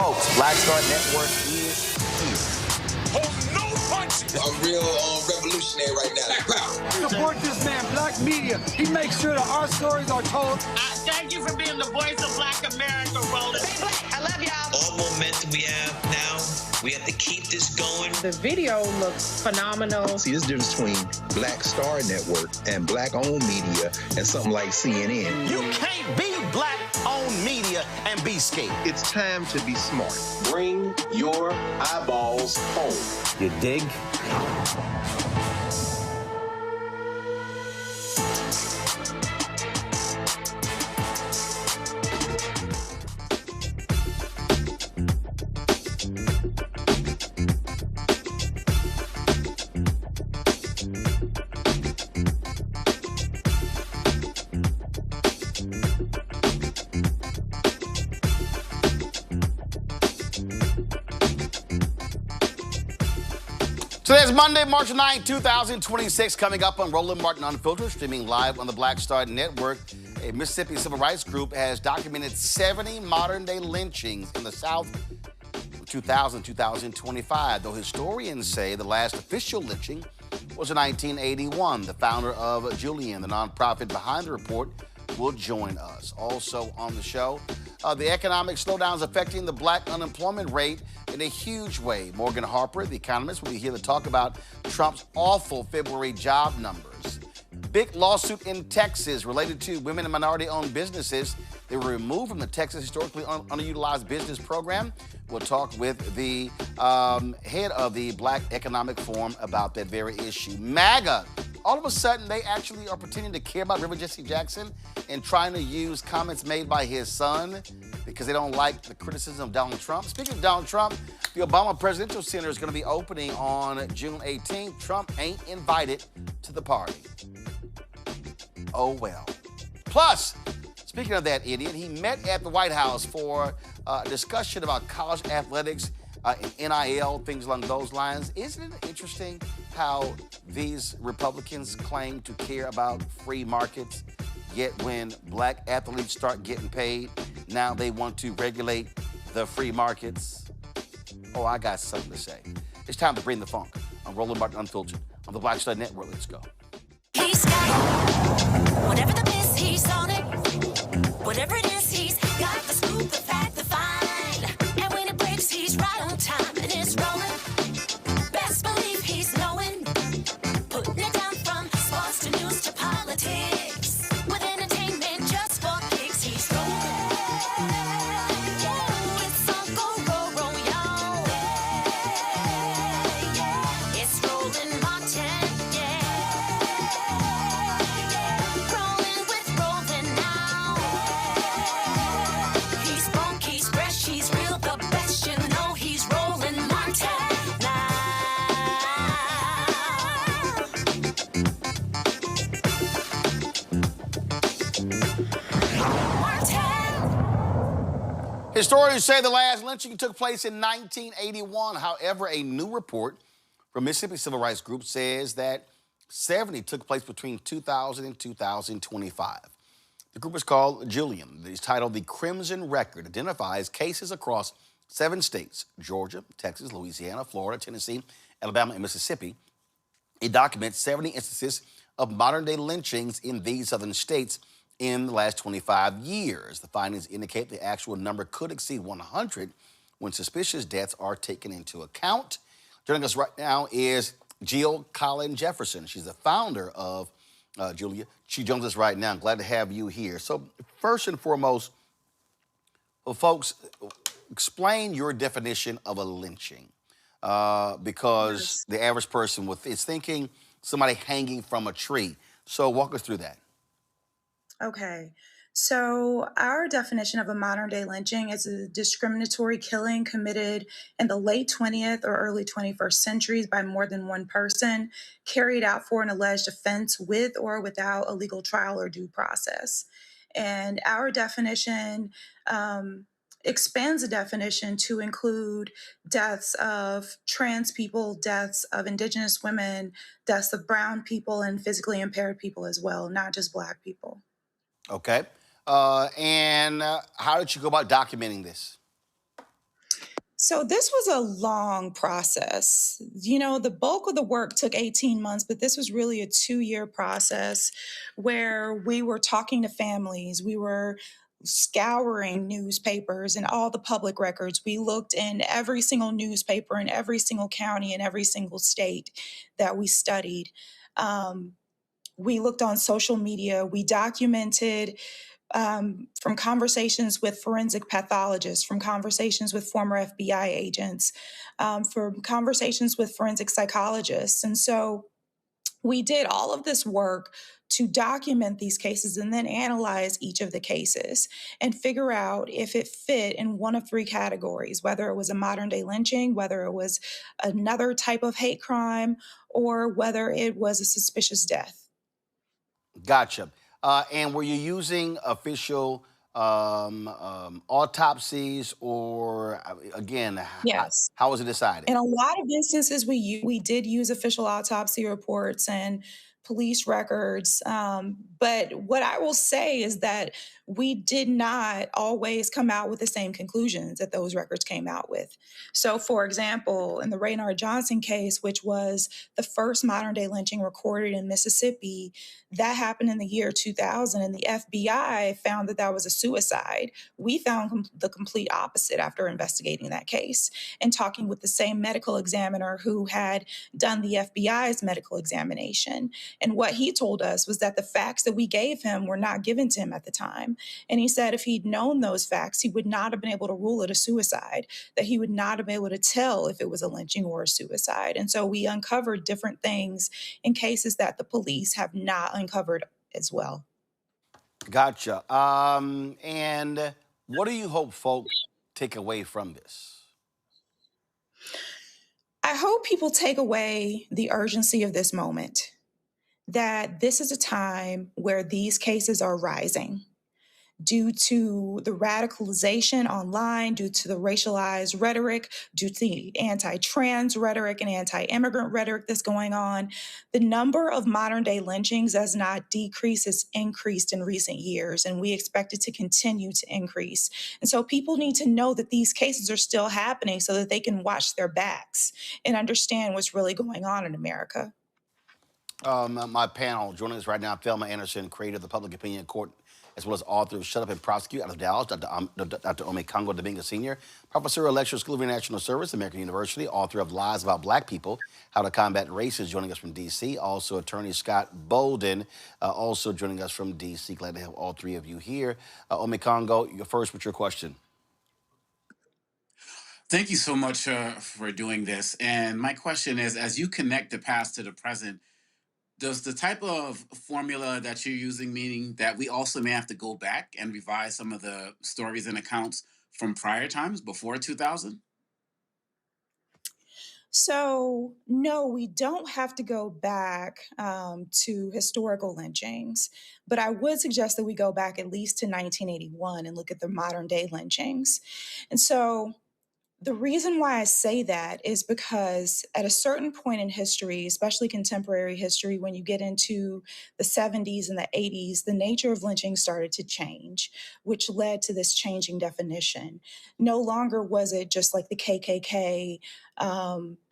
Folks, Black Star Network is here. Oh, no punches! I'm real revolutionary right now. Support this man, Black Media. He makes sure that our stories are told. Thank you for being the voice of Black America, Roland. Stay black. I love y'all. All momentum we have now, we have to keep this going. The video looks phenomenal. See, there's a difference between Black Star Network and Black-owned media and something like CNN. You can't be Black-owned media and be scared. It's time to be smart. Bring your eyeballs home. You dig? Today's Monday, March 9, 2026, coming up on Roland Martin Unfiltered, streaming live on the Black Star Network. A Mississippi civil rights group has documented 70 modern-day lynchings in the South from 2000 to 2025, though historians say the last official lynching was in 1981. The founder of JULIAN, the nonprofit behind the report, will join us. Also on the show, the economic slowdown is affecting the Black unemployment rate in a huge way. Morgan Harper, the economist, will be here to talk about Trump's awful February job numbers. Big lawsuit in Texas related to women and minority-owned businesses. They were removed from the Texas historically underutilized business program. We'll talk with the head of the Black Economic Forum about that very issue. MAGA. All of a sudden, they actually are pretending to care about Reverend Jesse Jackson and trying to use comments made by his son because they don't like the criticism of Donald Trump. Speaking of Donald Trump, the Obama Presidential Center is going to be opening on June 18th. Trump ain't invited to the party. Oh, well. Plus, speaking of that idiot, he met at the White House for a discussion about college athletics and NIL, things along those lines. Isn't it interesting how these Republicans claim to care about free markets, yet when Black athletes start getting paid, now they want to regulate the free markets? Oh, I got something to say. It's time to bring the funk on Roland Martin Unfiltered on the Black Star Network. Let's go. He's got whatever the miss, he's on it. Whatever it is, he's got the scoop, the fact, the fine. And when it breaks, he's right on time and it's rolling. Best believe he's knowing. Putting it down from sports to news to politics. With entertainment just for kicks, he's rolling. Yeah, it's all go, y'all. Yeah, it's Roland Martin, rolling with Roland now. He's funk, he's fresh, he's real, the best, you know he's Roland Martin now. Historians say the last lynching took place in 1981. However, a new report from Mississippi civil rights group says that 70 took place between 2000 and 2025. The group is called JULIAN. It is titled The Crimson Record, identifies cases across 7 states, Georgia, Texas, Louisiana, Florida, Tennessee, Alabama, and Mississippi. It documents 70 instances of modern-day lynchings in these southern states in the last 25 years. The findings indicate the actual number could exceed 100 when suspicious deaths are taken into account. Joining us right now is Jill Collin Jefferson. She's the founder of JULIAN. She joins us right now. Glad to have you here. So first and foremost, well, folks, explain your definition of a lynching because the average person is thinking somebody hanging from a tree. So walk us through that. Okay, so our definition of a modern day lynching is a discriminatory killing committed in the late 20th or early 21st centuries by more than one person, carried out for an alleged offense with or without a legal trial or due process. And our definition expands the definition to include deaths of trans people, deaths of Indigenous women, deaths of brown people, and physically impaired people as well, not just Black people. Okay. And how did you go about documenting this? So this was a long process. You know, the bulk of the work took 18 months, but this was really a 2-year process where we were talking to families. We were scouring newspapers and all the public records. We looked in every single newspaper in every single county in every single state that we studied. Um, we looked on social media. We documented from conversations with forensic pathologists, from conversations with former FBI agents, from conversations with forensic psychologists. And so we did all of this work to document these cases and then analyze each of the cases and figure out if it fit in one of 3 categories, whether it was a modern day lynching, whether it was another type of hate crime, or whether it was a suspicious death. Gotcha. And were you using official autopsies, or again, Yes. how was it decided? In a lot of instances, we did use official autopsy reports and police records. But what I will say is that we did not always come out with the same conclusions that those records came out with. So, for example, in the Raynard Johnson case, which was the first modern day lynching recorded in Mississippi, that happened in the year 2000, and the FBI found that that was a suicide. We found the complete opposite after investigating that case and talking with the same medical examiner who had done the FBI's medical examination. And what he told us was that the facts that we gave him were not given to him at the time. And he said if he'd known those facts, he would not have been able to rule it a suicide, that he would not have been able to tell if it was a lynching or a suicide. And so we uncovered different things in cases that the police have not uncovered as well. Gotcha. And what do you hope folks take away from this? I hope people take away the urgency of this moment, that this is a time where these cases are rising due to the radicalization online, due to the racialized rhetoric, due to the anti-trans rhetoric and anti-immigrant rhetoric that's going on. The number of modern day lynchings has not decreased, it's increased in recent years, and we expect it to continue to increase. And so people need to know that these cases are still happening so that they can watch their backs and understand what's really going on in America. My panel joining us right now, Thelma Anderson, creator of the Public Opinion Court, as well as author of Shut Up and Prosecute out of Dallas, Dr. Congo Dominguez Sr., professor of lecturer, School of International Service, American University, author of Lies About Black People, How to Combat Racism, joining us from D.C., also attorney Scott Bolden, also joining us from D.C. Glad to have all 3 of you here. Congo, you're first with your question. Thank you so much for doing this. And my question is, as you connect the past to the present, does the type of formula that you're using, meaning that we also may have to go back and revise some of the stories and accounts from prior times before 2000? So, no, we don't have to go back to historical lynchings, but I would suggest that we go back at least to 1981 and look at the modern day lynchings. And so, the reason why I say that is because at a certain point in history, especially contemporary history, when you get into the 70s and the 80s, the nature of lynching started to change, which led to this changing definition. No longer was it just like the KKK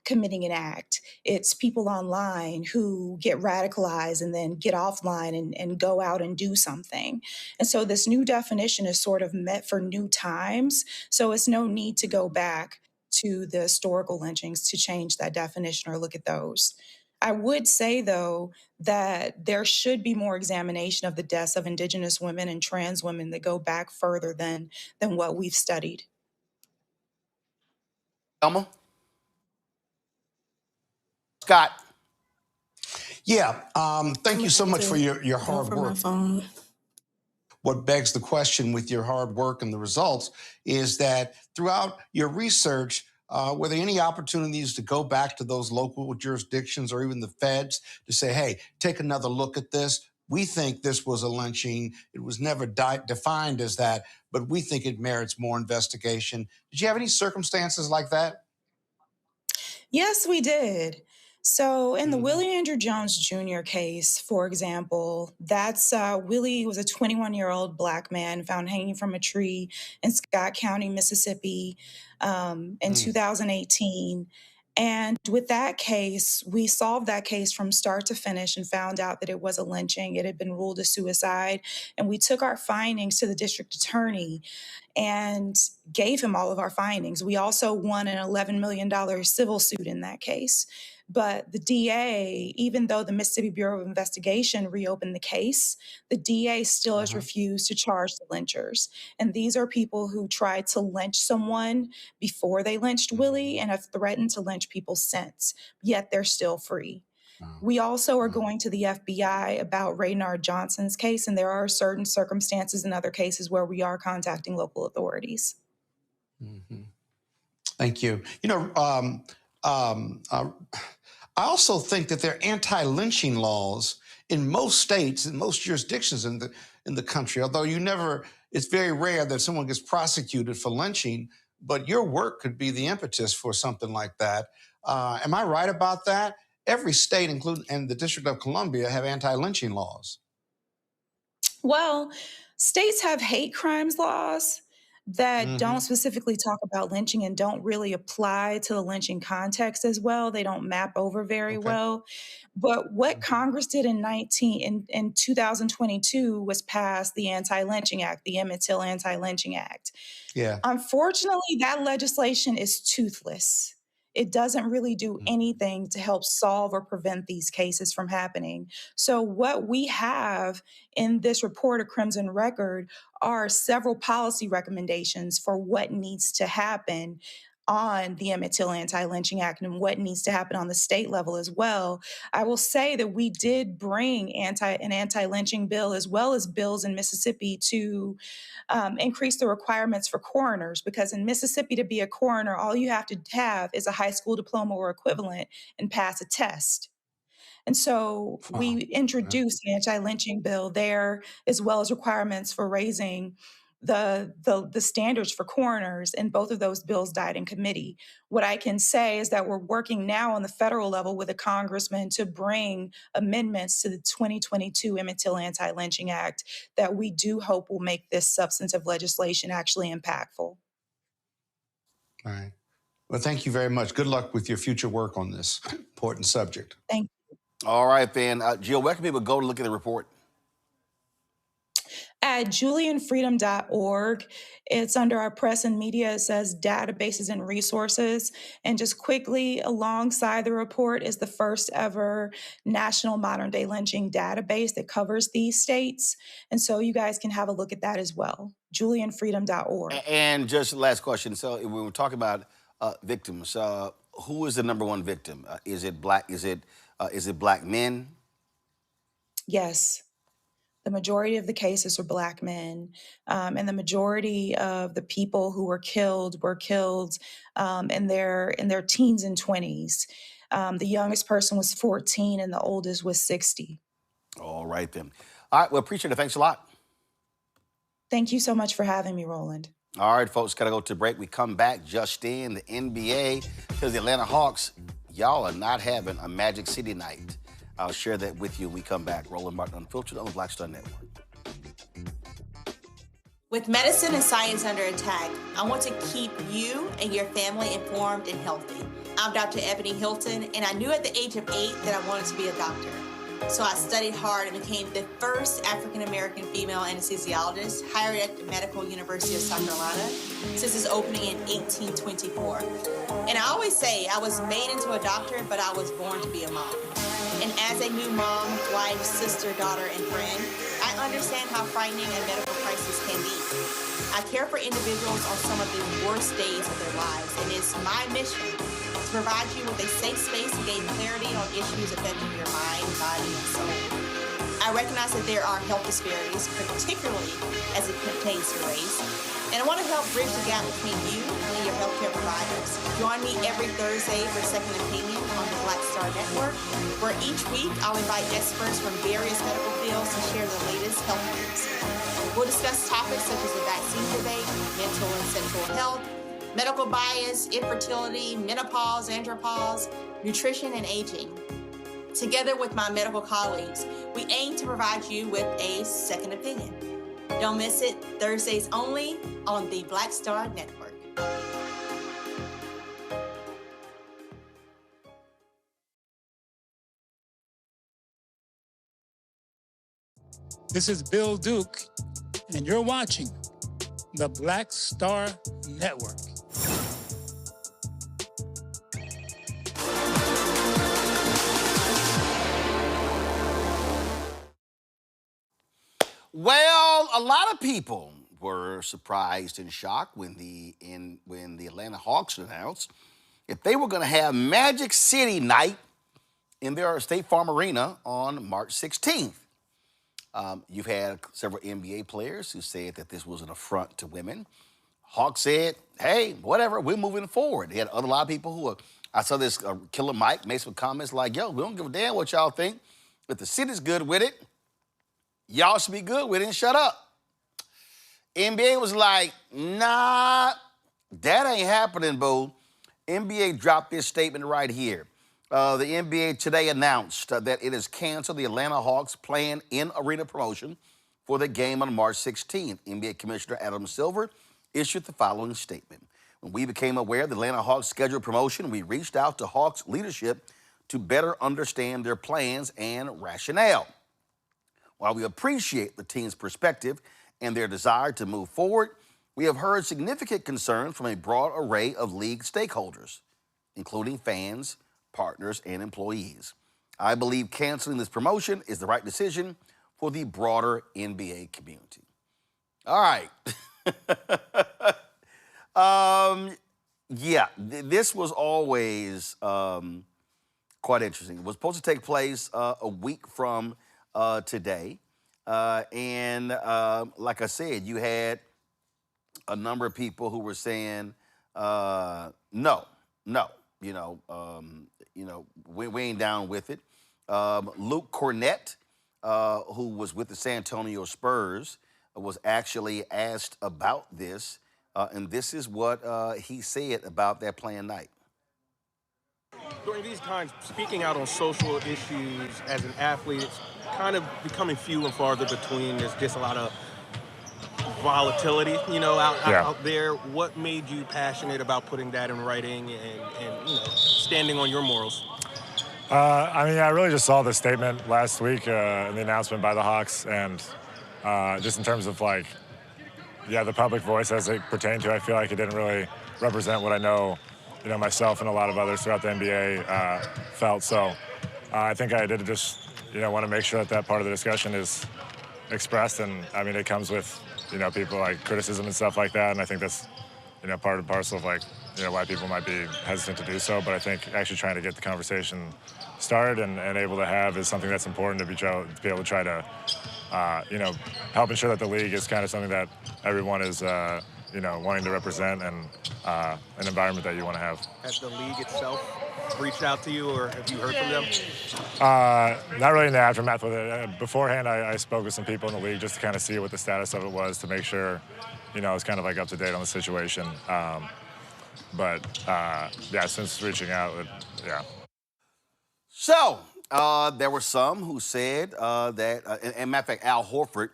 committing an act. It's people online who get radicalized and then get offline and go out and do something. And so this new definition is sort of meant for new times. So it's no need to go back to the historical lynchings to change that definition or look at those. I would say, though, that there should be more examination of the deaths of Indigenous women and trans women that go back further than what we've studied. Elma? Scott. Yeah, thank you so much for your hard work. What begs the question with your hard work and the results is that throughout your research, were there any opportunities to go back to those local jurisdictions or even the feds to say, hey, take another look at this? We think this was a lynching. It was never defined as that, but we think it merits more investigation. Did you have any circumstances like that? Yes, we did. So in the Willie Andrew Jones Jr. case, for example, that's Willie was a 21-year-old Black man found hanging from a tree in Scott County, Mississippi in 2018. And with that case, we solved that case from start to finish and found out that it was a lynching. It had been ruled a suicide. And we took our findings to the district attorney and gave him all of our findings. We also won an $11 million civil suit in that case. But the DA, even though the Mississippi Bureau of Investigation reopened the case, the DA still has refused to charge the lynchers. And these are people who tried to lynch someone before they lynched Willie and have threatened to lynch people since, yet they're still free. We also are going to the FBI about Raynard Johnson's case, and there are certain circumstances in other cases where we are contacting local authorities. Thank you. You know, I also think that there are anti-lynching laws in most states, in most jurisdictions in the country, although it's very rare that someone gets prosecuted for lynching, but your work could be the impetus for something like that. Am I right about that? Every state, including and the District of Columbia, have anti-lynching laws. Well, states have hate crimes laws that don't specifically talk about lynching and don't really apply to the lynching context as well. They don't map over very well. But what Congress did in 2022 was pass the Anti-Lynching Act, the Emmett Till Anti-Lynching Act. Yeah. Unfortunately, that legislation is toothless. It doesn't really do anything to help solve or prevent these cases from happening. So what we have in this report, A Crimson Record, are several policy recommendations for what needs to happen on the Emmett Till Anti-Lynching Act and what needs to happen on the state level as well. I will say that we did bring an anti-lynching bill as well as bills in Mississippi to increase the requirements for coroners, because in Mississippi to be a coroner, all you have to have is a high school diploma or equivalent and pass a test. And so we introduced the anti-lynching bill there, as well as requirements for raising the standards for coroners, and both of those bills died in committee. What I can say is that we're working now on the federal level with a congressman to bring amendments to the 2022 Emmett Till Anti-Lynching Act that we do hope will make this substantive legislation actually impactful. All right. Well, thank you very much. Good luck with your future work on this important subject. Thank you. All right, then. Jill, where can people go to look at the report? At JULIANfreedom.org. It's under our press and media. It says databases and resources. And just quickly, alongside the report is the first ever national modern day lynching database that covers these states. And so you guys can have a look at that as well. JULIANfreedom.org. And just last question. So we were talking about victims. Who is the number one victim? Is it black? Is it black men? Yes. The majority of the cases are Black men, and the majority of the people who were killed in their teens and 20s. The youngest person was 14, and the oldest was 60. All right, then. All right, well, appreciate it. Thanks a lot. Thank you so much for having me, Roland. All right, folks, got to go to break. We come back just in the NBA, because the Atlanta Hawks, y'all are not having a Magic City night. I'll share that with you when we come back. Roland Martin Unfiltered on the Black Star Network. With medicine and science under attack, I want to keep you and your family informed and healthy. I'm Dr. Ebony Hilton, and I knew at the age of 8 that I wanted to be a doctor. So I studied hard and became the first African-American female anesthesiologist hired at the Medical University of South Carolina since its opening in 1824. And I always say I was made into a doctor, but I was born to be a mom. And as a new mom, wife, sister, daughter, and friend, I understand how frightening a medical crisis can be. I care for individuals on some of the worst days of their lives, and it's my mission to provide you with a safe space to gain clarity on issues affecting your mind, body, and soul. I recognize that there are health disparities, particularly as it pertains to race, and I want to help bridge the gap between you and your healthcare providers. Join me every Thursday for Second Opinion on the Black Star Network, where each week I'll invite experts from various medical fields to share the latest health news. We'll discuss topics such as the vaccine debate, mental and sexual health, medical bias, infertility, menopause, andropause, nutrition, and aging. Together with my medical colleagues, we aim to provide you with a second opinion. Don't miss it, Thursdays only on the Black Star Network. This is Bill Duke, and you're watching the Black Star Network. Well, a lot of people were surprised and shocked when the Atlanta Hawks announced if they were going to have Magic City night in their State Farm Arena on March 16th. You've had several NBA players who said that this was an affront to women. Hawks said, hey, whatever, we're moving forward. They had a lot of people who I saw this Killer Mike made some comments like, yo, we don't give a damn what y'all think. If the city's good with it, y'all should be good with it and shut up. NBA was like, nah, that ain't happening, boo. NBA dropped this statement right here. The NBA today announced that it has canceled the Atlanta Hawks planned in-arena promotion for the game on March 16th. NBA Commissioner Adam Silver issued the following statement. When we became aware of the Atlanta Hawks scheduled promotion, we reached out to Hawks leadership to better understand their plans and rationale. While we appreciate the team's perspective and their desire to move forward, we have heard significant concern from a broad array of league stakeholders, including fans, partners, and employees. I believe canceling this promotion is the right decision for the broader NBA community. All right. This was always quite interesting. It was supposed to take place a week from today. And like I said, you had a number of people who were saying, no, we ain't down with it. Luke Cornett, who was with the San Antonio Spurs, was actually asked about this, and this is what he said about that planned night. During these times, speaking out on social issues as an athlete, it's kind of becoming few and farther between. There's just a lot of volatility, out there. What made you passionate about putting that in writing and standing on your morals? I really just saw the statement last week in the announcement by the Hawks, and just in terms of the public voice as it pertained to, I feel like it didn't really represent what I know, myself and a lot of others throughout the NBA felt. So I think I did just, want to make sure that part of the discussion is expressed, and it comes with, people like criticism and stuff like that, and I think that's, part and parcel of why people might be hesitant to do so. But I think actually trying to get the conversation started and able to have is something that's important to be able to try to, help ensure that the league is kind of something that everyone is, wanting to represent and an environment that you want to have. Has the league itself reached out to you, or have you heard from them? Not really in the aftermath with it. Beforehand, I spoke with some people in the league just to kind of see what the status of it was, to make sure, I was kind of up to date on the situation. Since reaching out, So, there were some who said that, and matter of fact, Al Horford,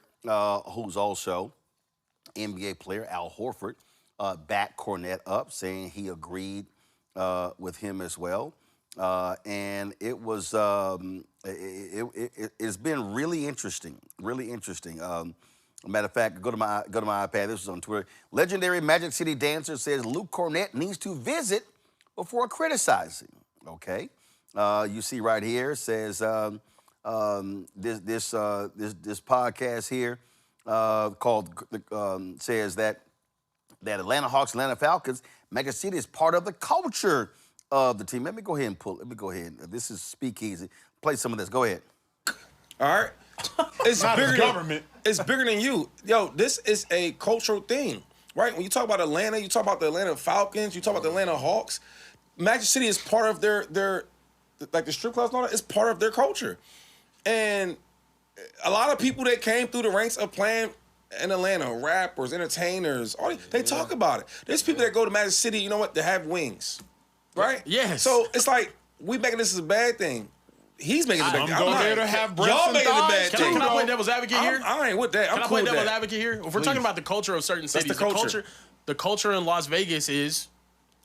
who's also NBA player, Al Horford, backed Cornett up, saying he agreed with him as well. And it was, it's been really interesting, really interesting. Matter of fact, go to my iPad. This was on Twitter. Legendary Magic City dancer says Luke Cornett needs to visit before criticizing. Okay, you see right here says this podcast here called says that Atlanta Hawks, Atlanta Falcons, Magic City is part of the culture of the team. Let me go ahead and pull. Let me go ahead. This is Speakeasy. Play some of this. Go ahead. All right. It's bigger than government. It's bigger than you. Yo, this is a cultural thing, right? When you talk about Atlanta, you talk about the Atlanta Falcons, you talk about the Atlanta Hawks. Magic City is part of their like the strip clubs and all that, it's part of their culture. And a lot of people that came through the ranks of playing in Atlanta, rappers, entertainers, they talk about it. There's people that go to Magic City, they have wings, right? Yes. So it's like, we making this as a bad thing. He's making the bad. I'm going there to have breasts Y'all and making the bad thighs, thing. too, Can I play though. devil's advocate here? I ain't with that. Can I I'm play cool with devil's that. advocate here? If we're talking about the culture of certain cities, the the culture in Las Vegas is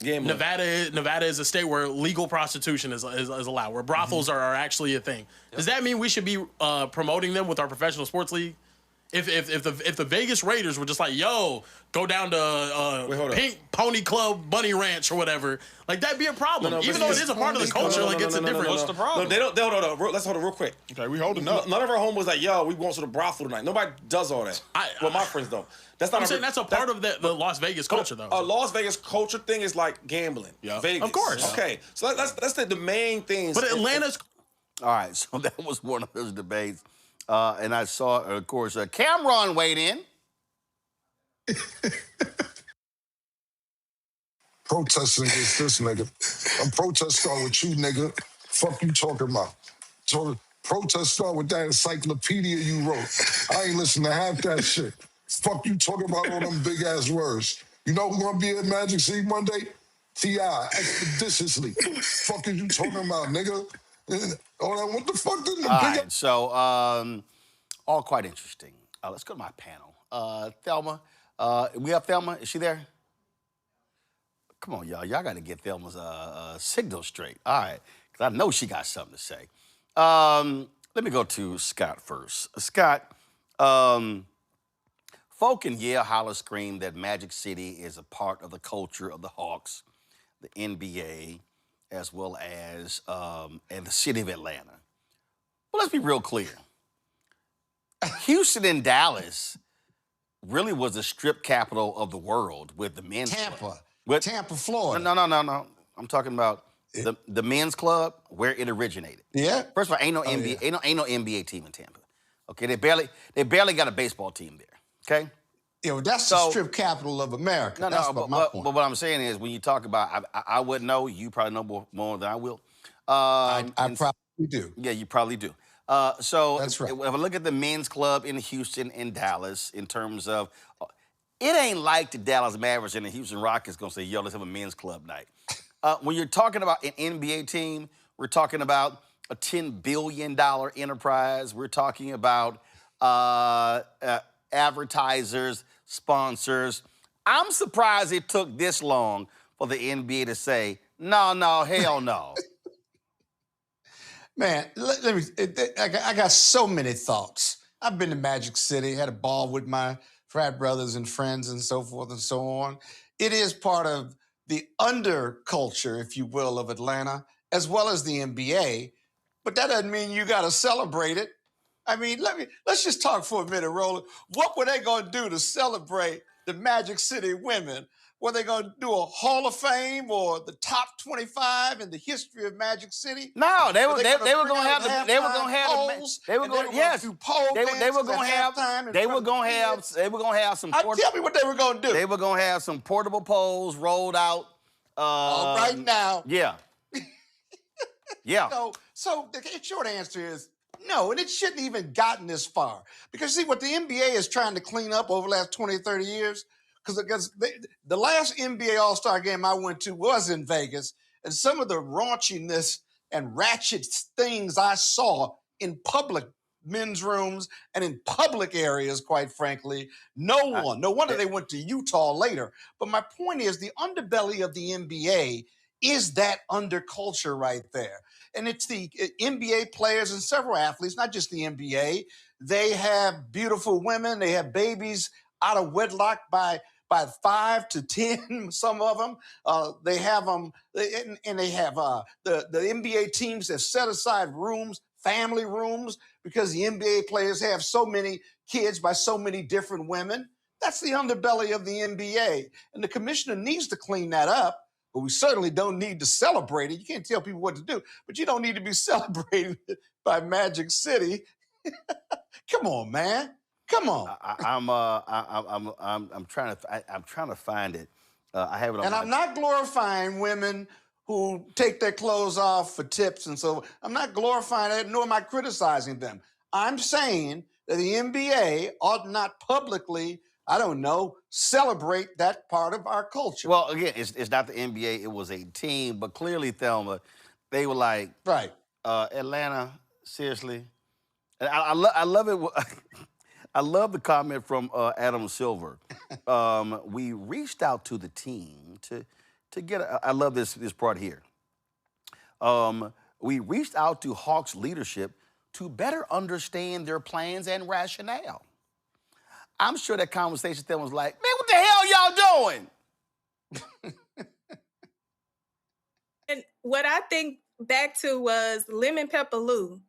gambling. Nevada is a state where legal prostitution is allowed, where brothels are actually a thing. Does that mean we should be promoting them with our professional sports league? If the Vegas Raiders were just like, yo, go down to Pink Pony Club Bunny Ranch or whatever, like that'd be a problem. Even though it is a part of the culture, like it's a different. What's the problem? No, they don't. Hold on. Let's hold it real quick. Okay, we holding up. None of our homeboys like, yo, we going to the brothel tonight. Nobody does all that. Well, my friends don't. That's not. I'm saying that's a part of the Las Vegas culture, though. A Las Vegas culture thing is like gambling. Yeah, Vegas. of course. Okay, so that's the main things. But Atlanta's. All right, so that was one of those debates. And I saw, of course, Cameron weighed in. Protesting against this nigga. A protest start with you, nigga. Fuck you talking about. So protest start with that encyclopedia you wrote. I ain't listening to half that shit. Fuck you talking about all them big ass words. You know who's gonna be at Magic City Monday? T.I. expeditiously. Fuck is you talking about, nigga? What the fuck did the All right, so all quite interesting. Let's go to my panel. Thelma, we have Thelma. Is she there? Come on, y'all. Y'all got to get Thelma's signal straight. All right, because I know she got something to say. Let me go to Scott first. Scott, folk can yell, holler, scream that Magic City is a part of the culture of the Hawks, the NBA, as well as and the city of Atlanta. But let's be real clear. Houston and Dallas really was the strip capital of the world with the men's Tampa. club. Tampa, Florida. No. I'm talking about the men's club where it originated. Yeah. First of all, ain't no NBA, ain't no NBA team in Tampa. Okay, they barely got a baseball team there. Okay. Yeah, well, that's the strip capital of America. That's my point. But what I'm saying is, when you talk about, I wouldn't know. You probably know more than I will. I probably do. Yeah, you probably do. So that's right. If I look at the men's club in Houston and Dallas, in terms of, it ain't like the Dallas Mavericks and the Houston Rockets gonna say, yo, let's have a men's club night. When you're talking about an NBA team, we're talking about a $10 billion enterprise. We're talking about advertisers, sponsors. I'm surprised it took this long for the NBA to say, no, hell no. Man, let me. I got so many thoughts. I've been to Magic City, had a ball with my frat brothers and friends and so forth and so on. It is part of the underculture, if you will, of Atlanta, as well as the NBA. But that doesn't mean you got to celebrate it. I mean, let's just talk for a minute, Roland. What were they going to do to celebrate the Magic City women? Were they going to do a Hall of Fame or the top 25 in the history of Magic City? No, they were going to have some. Tell me what they were going to do. They were going to have some portable poles rolled out. Right now. Yeah. Yeah. So the short answer is no, and it shouldn't even gotten this far. Because see, what the NBA is trying to clean up over the last 20 or 30 years, because the last NBA All-Star game I went to was in Vegas, and some of the raunchiness and ratchet things I saw in public men's rooms and in public areas, quite frankly, no wonder they went to Utah later. But my point is, the underbelly of the NBA is that underculture right there. And it's the NBA players and several athletes, not just the NBA. They have beautiful women. They have babies out of wedlock by 5 to 10, some of them. They have them, and they have the NBA teams have set aside rooms, family rooms, because the NBA players have so many kids by so many different women. That's the underbelly of the NBA. And the commissioner needs to clean that up. But we certainly don't need to celebrate it. You can't tell people what to do, but you don't need to be celebrated by Magic City. Come on, man. Come on. I'm trying to find it. I have it on. And I'm not glorifying women who take their clothes off for tips and so. I'm not glorifying it, nor am I criticizing them. I'm saying that the NBA ought not publicly, I don't know, celebrate that part of our culture. Well, again, it's not the NBA. It was a team, but clearly, Thelma, they were like, right. Atlanta, seriously. And I love it. I love the comment from Adam Silver. We reached out to the team to get. I love this part here. We reached out to Hawks leadership to better understand their plans and rationale. I'm sure that conversation then was like, man, what the hell y'all doing? And what I think back to was Lemon Pepper Lou.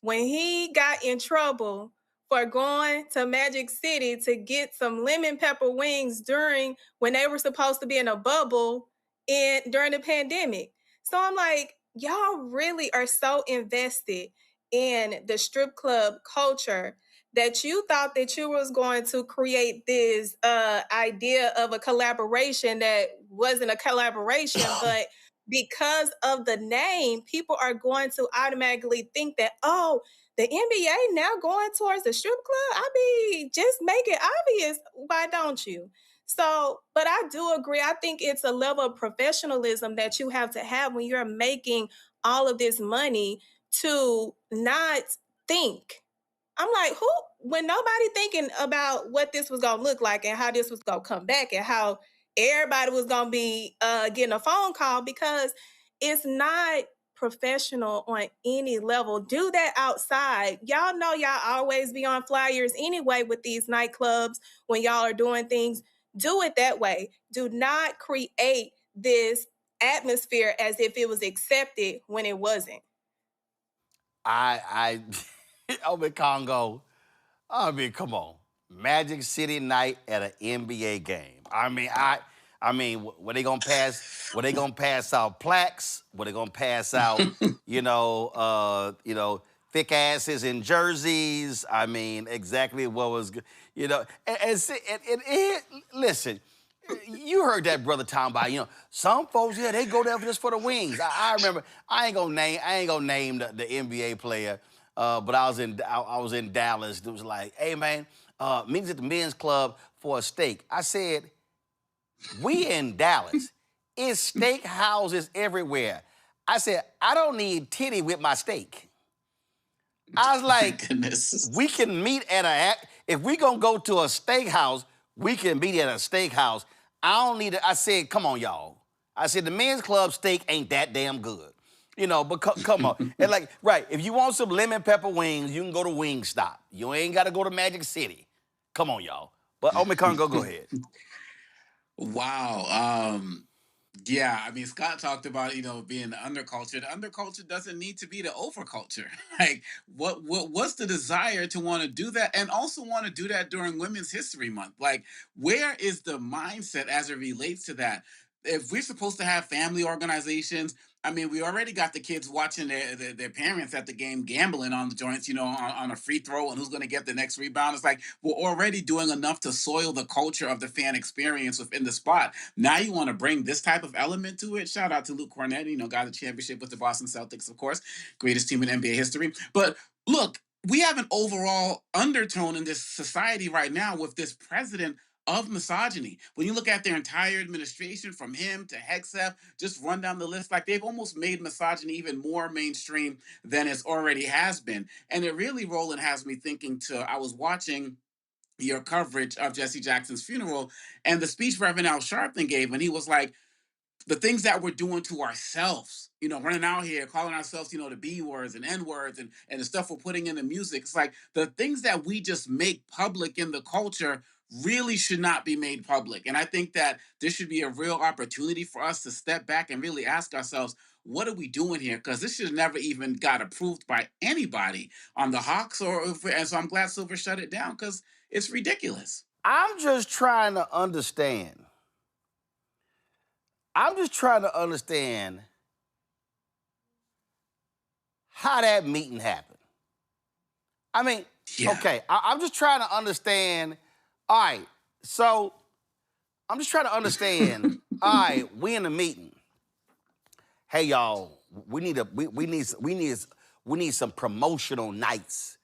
When he got in trouble for going to Magic City to get some lemon pepper wings when they were supposed to be in a bubble during the pandemic. So I'm like, y'all really are so invested in the strip club culture that you thought that you was going to create this idea of a collaboration that wasn't a collaboration, but because of the name, people are going to automatically think that, oh, the NBA now going towards the strip club? I mean, just make it obvious. Why don't you? So, but I do agree. I think it's a level of professionalism that you have to have when you're making all of this money to not think. I'm like, when nobody thinking about what this was going to look like and how this was going to come back and how everybody was going to be getting a phone call, because it's not professional on any level. Do that outside. Y'all know y'all always be on flyers anyway with these nightclubs when y'all are doing things. Do it that way. Do not create this atmosphere as if it was accepted when it wasn't. I'm in Congo. I mean, come on. Magic City night at an NBA game. I mean, were they gonna pass? Were they gonna pass out plaques? Were they gonna pass out, thick asses in jerseys? I mean, exactly what was, listen. You heard that brother talking about, some folks, yeah, they go there just for the wings. I remember. I ain't gonna name the NBA player. But I was in Dallas. It was like, hey man, meet us at the men's club for a steak. I said, we in Dallas. It's steak houses everywhere. I said, I don't need titty with my steak. I was like, we can meet if we gonna go to a steakhouse, we can meet at a steakhouse. I don't need it. I said, come on, y'all. I said, the men's club steak ain't that damn good. But come on. And right, if you want some lemon pepper wings, you can go to Wingstop. You ain't got to go to Magic City. Come on, y'all. But Omicron, go ahead. Wow. Yeah, I mean, Scott talked about, being the underculture. The underculture doesn't need to be the overculture. Like, what's the desire to want to do that and also want to do that during Women's History Month? Like, where is the mindset as it relates to that? If we're supposed to have family organizations, I mean, we already got the kids watching their parents at the game gambling on the joints, on a free throw and who's going to get the next rebound. It's like we're already doing enough to soil the culture of the fan experience within the spot. Now you want to bring this type of element to it. Shout out to Luke Cornett, got the championship with the Boston Celtics, of course, greatest team in NBA history. But look, we have an overall undertone in this society right now with this president of misogyny. When you look at their entire administration, from him to Hegseth, just run down the list, like they've almost made misogyny even more mainstream than it already has been. And it really, Roland, has me thinking I was watching your coverage of Jesse Jackson's funeral and the speech Reverend Al Sharpton gave, and he was like, the things that we're doing to ourselves, running out here, calling ourselves, the B words and N words and the stuff we're putting in the music. It's like the things that we just make public in the culture really should not be made public. And I think that this should be a real opportunity for us to step back and really ask ourselves, what are we doing here? Because this should never even got approved by anybody on the Hawks, and so I'm glad Silver shut it down because it's ridiculous. I'm just trying to understand how that meeting happened. I mean, okay, I'm just trying to understand. All right, so I'm just trying to understand. All right, we in the meeting. Hey, y'all, we need some promotional nights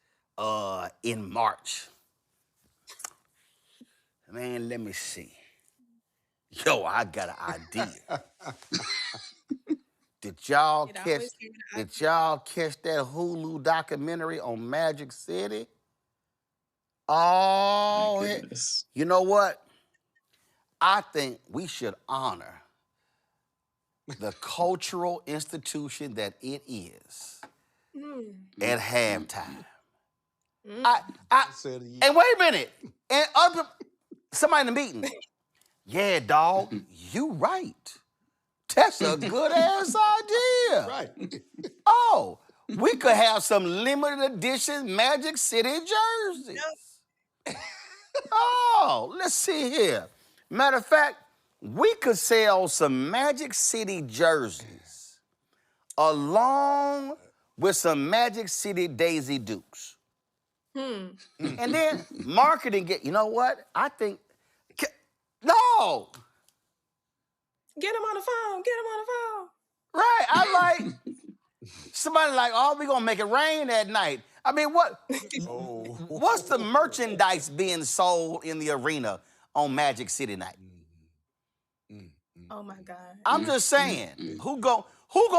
in March. Man, let me see. Yo, I got an idea. Did y'all It catch? always came in Did y'all catch that Hulu documentary on Magic City? Oh, Goodness. you know what? I think we should honor the cultural institution that it is at halftime. And wait a minute. And somebody in the meeting. Yeah, dog, you right. That's a good ass idea. Right. Oh, we could have some limited edition Magic City jerseys. Oh, let's see here. Matter of fact, we could sell some Magic City jerseys along with some Magic City Daisy Dukes. And then marketing you know what? I think, no. Get him on the phone. Get him on the phone. Right, I like, somebody like, oh, we gonna make it rain that night. I mean, what's the merchandise being sold in the arena on Magic City night? Oh my God. I'm just saying, who gonna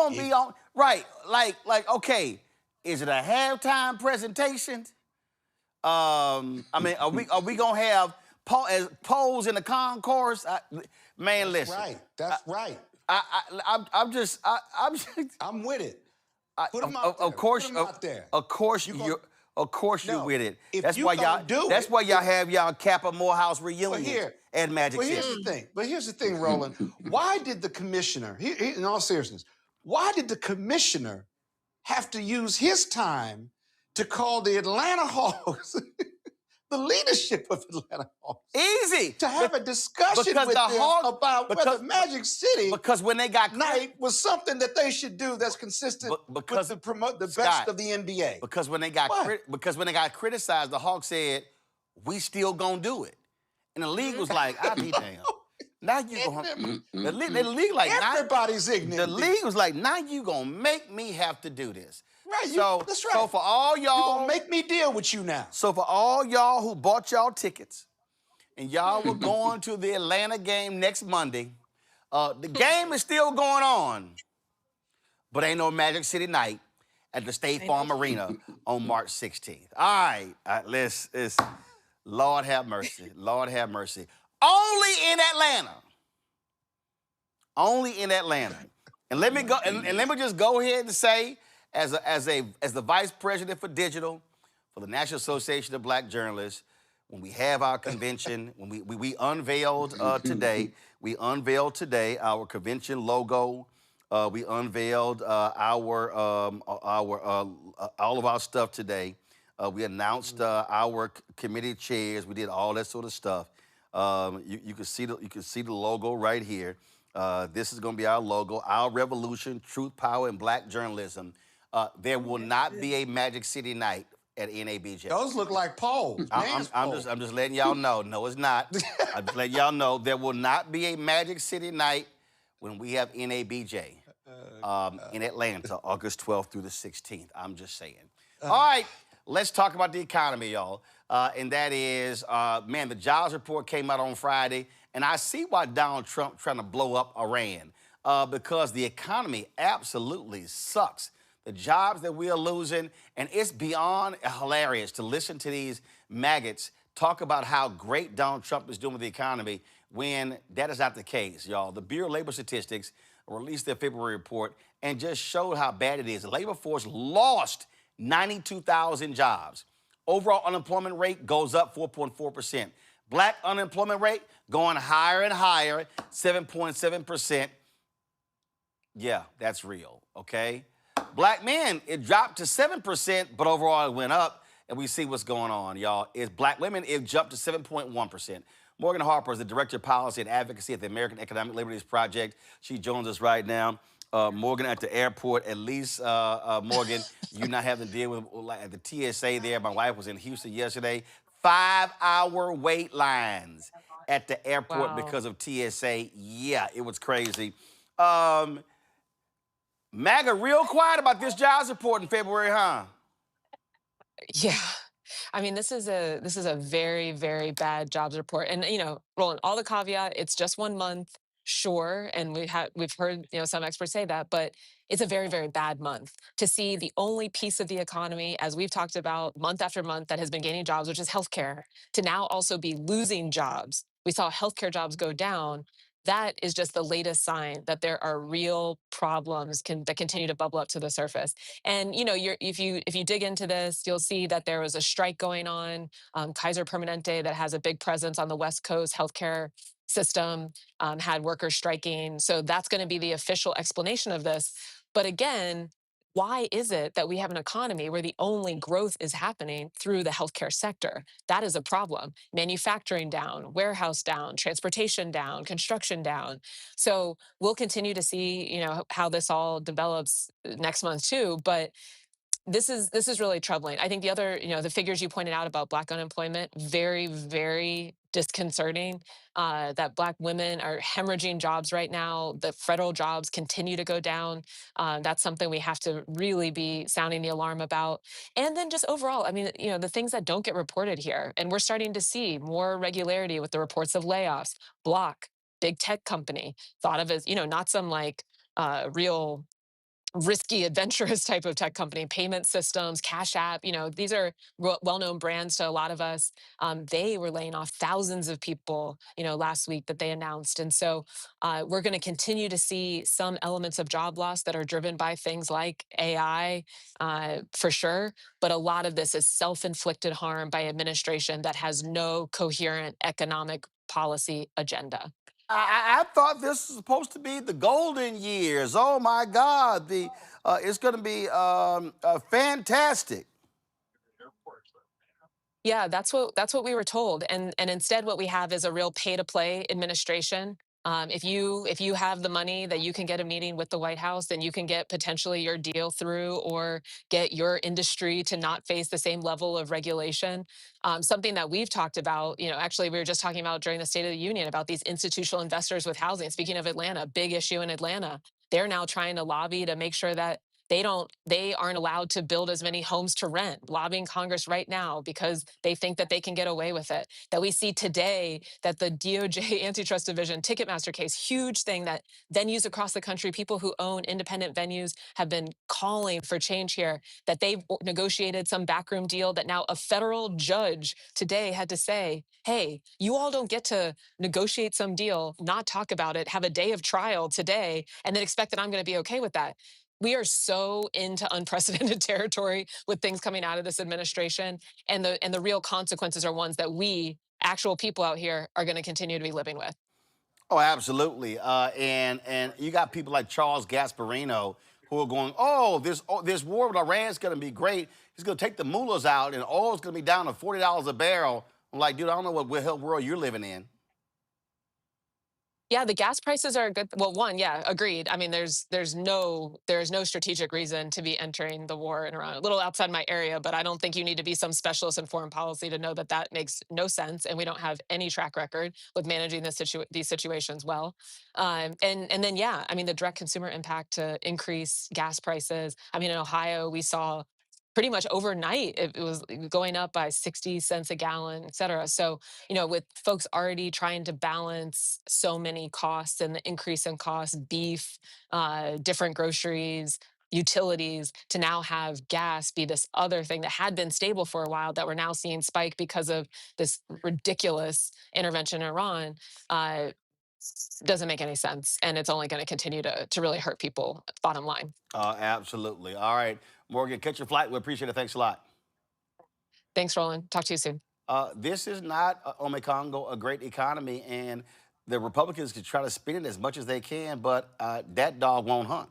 be on, right, like, okay, is it a halftime presentation? I mean, are we gonna have polls in the concourse? Man, listen. That's right. I'm just. I'm with it. Put them Of course, Put 'em out there. Of course, you're with it. If That's you why gonna y'all. do That's it, why y'all have y'all Kappa Morehouse reunion here- at Magic But City. here's the thing, Roland. Why did the commissioner, in all seriousness, why did the commissioner have to use his time to call the Atlanta Hawks, the leadership of Atlanta Hawks? Easy. To have a discussion because with the them Hawks- about whether Magic City Because when they got night was something that they should do that's consistent because with promote the Scott, best of the NBA. Because when they got criticized, the Hawks said, "We still gonna do it," and the league was like, "I'll be damned." Now you gonna the league like everybody's ignorant. The league was like, "Now you gonna make me have to do this." Right. That's right. So for all y'all, you gonna make me deal with you now. So for all y'all who bought y'all tickets, and y'all were going to the Atlanta game next Monday, the game is still going on, but ain't no Magic City night at the State Farm Arena on March 16th. All right, let's Lord have mercy. Lord have mercy. Only in Atlanta. Only in Atlanta. And let me go. And let me just go ahead and say, as the vice president for digital for the National Association of Black Journalists, when we have our convention, when we unveiled today, our convention logo. We unveiled all of our stuff today. We announced our committee chairs. We did all that sort of stuff. You can see the logo right here. This is going to be our logo. Our revolution, truth, power, and black journalism. There will not be a Magic City night at NABJ. Those look like poles. I'm just letting y'all know. No, it's not. I'm just letting y'all know there will not be a Magic City night when we have NABJ in Atlanta, August 12th through the 16th. I'm just saying. All right, let's talk about the economy, y'all. And that is, man, the jobs report came out on Friday, and I see why Donald Trump trying to blow up Iran, because the economy absolutely sucks. The jobs that we are losing, and it's beyond hilarious to listen to these maggots talk about how great Donald Trump is doing with the economy when that is not the case, y'all. The Bureau of Labor Statistics released their February report and just showed how bad it is. The labor force lost 92,000 jobs. Overall unemployment rate goes up 4.4%. Black unemployment rate going higher and higher, 7.7%. Yeah, that's real, okay? Black men, it dropped to 7%, but overall it went up, and we see what's going on, y'all. Is black women, it jumped to 7.1%. Morgan Harper is the Director of Policy and Advocacy at the American Economic Liberties Project. She joins us right now. Morgan at the airport, at least, Morgan, you not having to deal with at the TSA there. My wife was in Houston yesterday. 5-hour wait lines at the airport because of TSA. Yeah, it was crazy. MAGA real quiet about this jobs report in February, huh? Yeah. I mean, this is a very, very bad jobs report. And, you know, Roland, all the caveat, it's just 1 month. Sure, and we've heard some experts say that, but it's a very, very bad month to see the only piece of the economy, as we've talked about month after month, that has been gaining jobs, which is healthcare, to now also be losing jobs. We saw healthcare jobs go down. That is just the latest sign that there are real problems that continue to bubble up to the surface. And if you dig into this, you'll see that there was a strike going on, Kaiser Permanente, that has a big presence on the West Coast healthcare system, had workers striking. So that's going to be the official explanation of this. But again, why is it that we have an economy where the only growth is happening through the healthcare sector? That is a problem. Manufacturing down, warehouse down, transportation down, construction down. So we'll continue to see, how this all develops next month too. But this is really troubling. I think the other, the figures you pointed out about Black unemployment, very, very disconcerting. That Black women are hemorrhaging jobs right now. The federal jobs continue to go down. That's something we have to really be sounding the alarm about. And then just overall, I mean, the things that don't get reported here, and we're starting to see more regularity with the reports of layoffs. Block, big tech company, thought of as not some like real risky, adventurous type of tech company, payment systems, Cash App, these are well-known brands to a lot of us. They were laying off thousands of people, last week that they announced. And so we're going to continue to see some elements of job loss that are driven by things like AI, for sure. But a lot of this is self-inflicted harm by administration that has no coherent economic policy agenda. I thought this was supposed to be the golden years. Oh my God, it's going to be fantastic. Yeah, that's what we were told, and instead, what we have is a real pay-to-play administration. If you have the money that you can get a meeting with the White House, then you can get potentially your deal through, or get your industry to not face the same level of regulation. Something that we've talked about, actually, we were just talking about during the State of the Union about these institutional investors with housing. Speaking of Atlanta, big issue in Atlanta. They're now trying to lobby to make sure that they aren't allowed to build as many homes to rent, lobbying Congress right now because they think that they can get away with it. That we see today that the DOJ antitrust division Ticketmaster case, huge thing that venues across the country, people who own independent venues, have been calling for change here, that they've negotiated some backroom deal that now a federal judge today had to say, hey, you all don't get to negotiate some deal, not talk about it, have a day of trial today, and then expect that I'm going to be okay with that. We are so into unprecedented territory with things coming out of this administration, and the real consequences are ones that we, actual people out here, are going to continue to be living with. Oh, absolutely. And you got people like Charles Gasparino who are going, this war with Iran is going to be great. He's going to take the mullahs out, and oil's going to be down to $40 a barrel. I'm like, dude, I don't know what world you're living in. Yeah, the gas prices are good. Well, one, yeah, agreed. I mean, there's no strategic reason to be entering the war in Iran. A little outside my area, but I don't think you need to be some specialist in foreign policy to know that that makes no sense. And we don't have any track record with managing these situations well. And then, yeah, I mean, the direct consumer impact to increase gas prices. I mean, in Ohio, we saw pretty much overnight it was going up by 60 cents a gallon, et cetera. So with folks already trying to balance so many costs and the increase in costs, beef, different groceries, utilities, to now have gas be this other thing that had been stable for a while that we're now seeing spike because of this ridiculous intervention in Iran, doesn't make any sense. And it's only going to continue to really hurt people, bottom line. Absolutely. All right, Morgan, catch your flight. We appreciate it. Thanks a lot. Thanks, Roland. Talk to you soon. This is not, Congo, a great economy, and the Republicans can try to spin it as much as they can, but that dog won't hunt.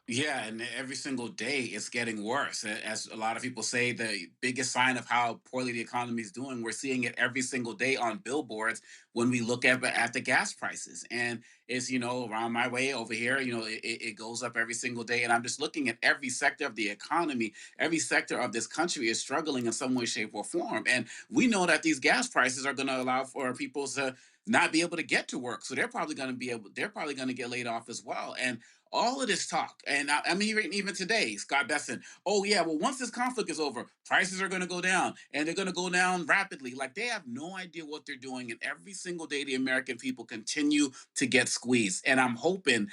Yeah, and every single day it's getting worse. As a lot of people say, the biggest sign of how poorly the economy is doing, we're seeing it every single day on billboards when we look at the gas prices. And it's, around my way over here, it goes up every single day. And I'm just looking at every sector of the economy, every sector of this country is struggling in some way, shape, or form. And we know that these gas prices are going to allow for people to not be able to get to work. So they're probably going to get laid off as well. And All of this talk, and I'm hearing even today, Scott Besson, oh yeah, well, once this conflict is over, prices are going to go down, and they're going to go down rapidly. Like, they have no idea what they're doing, and every single day the American people continue to get squeezed. And I'm hoping,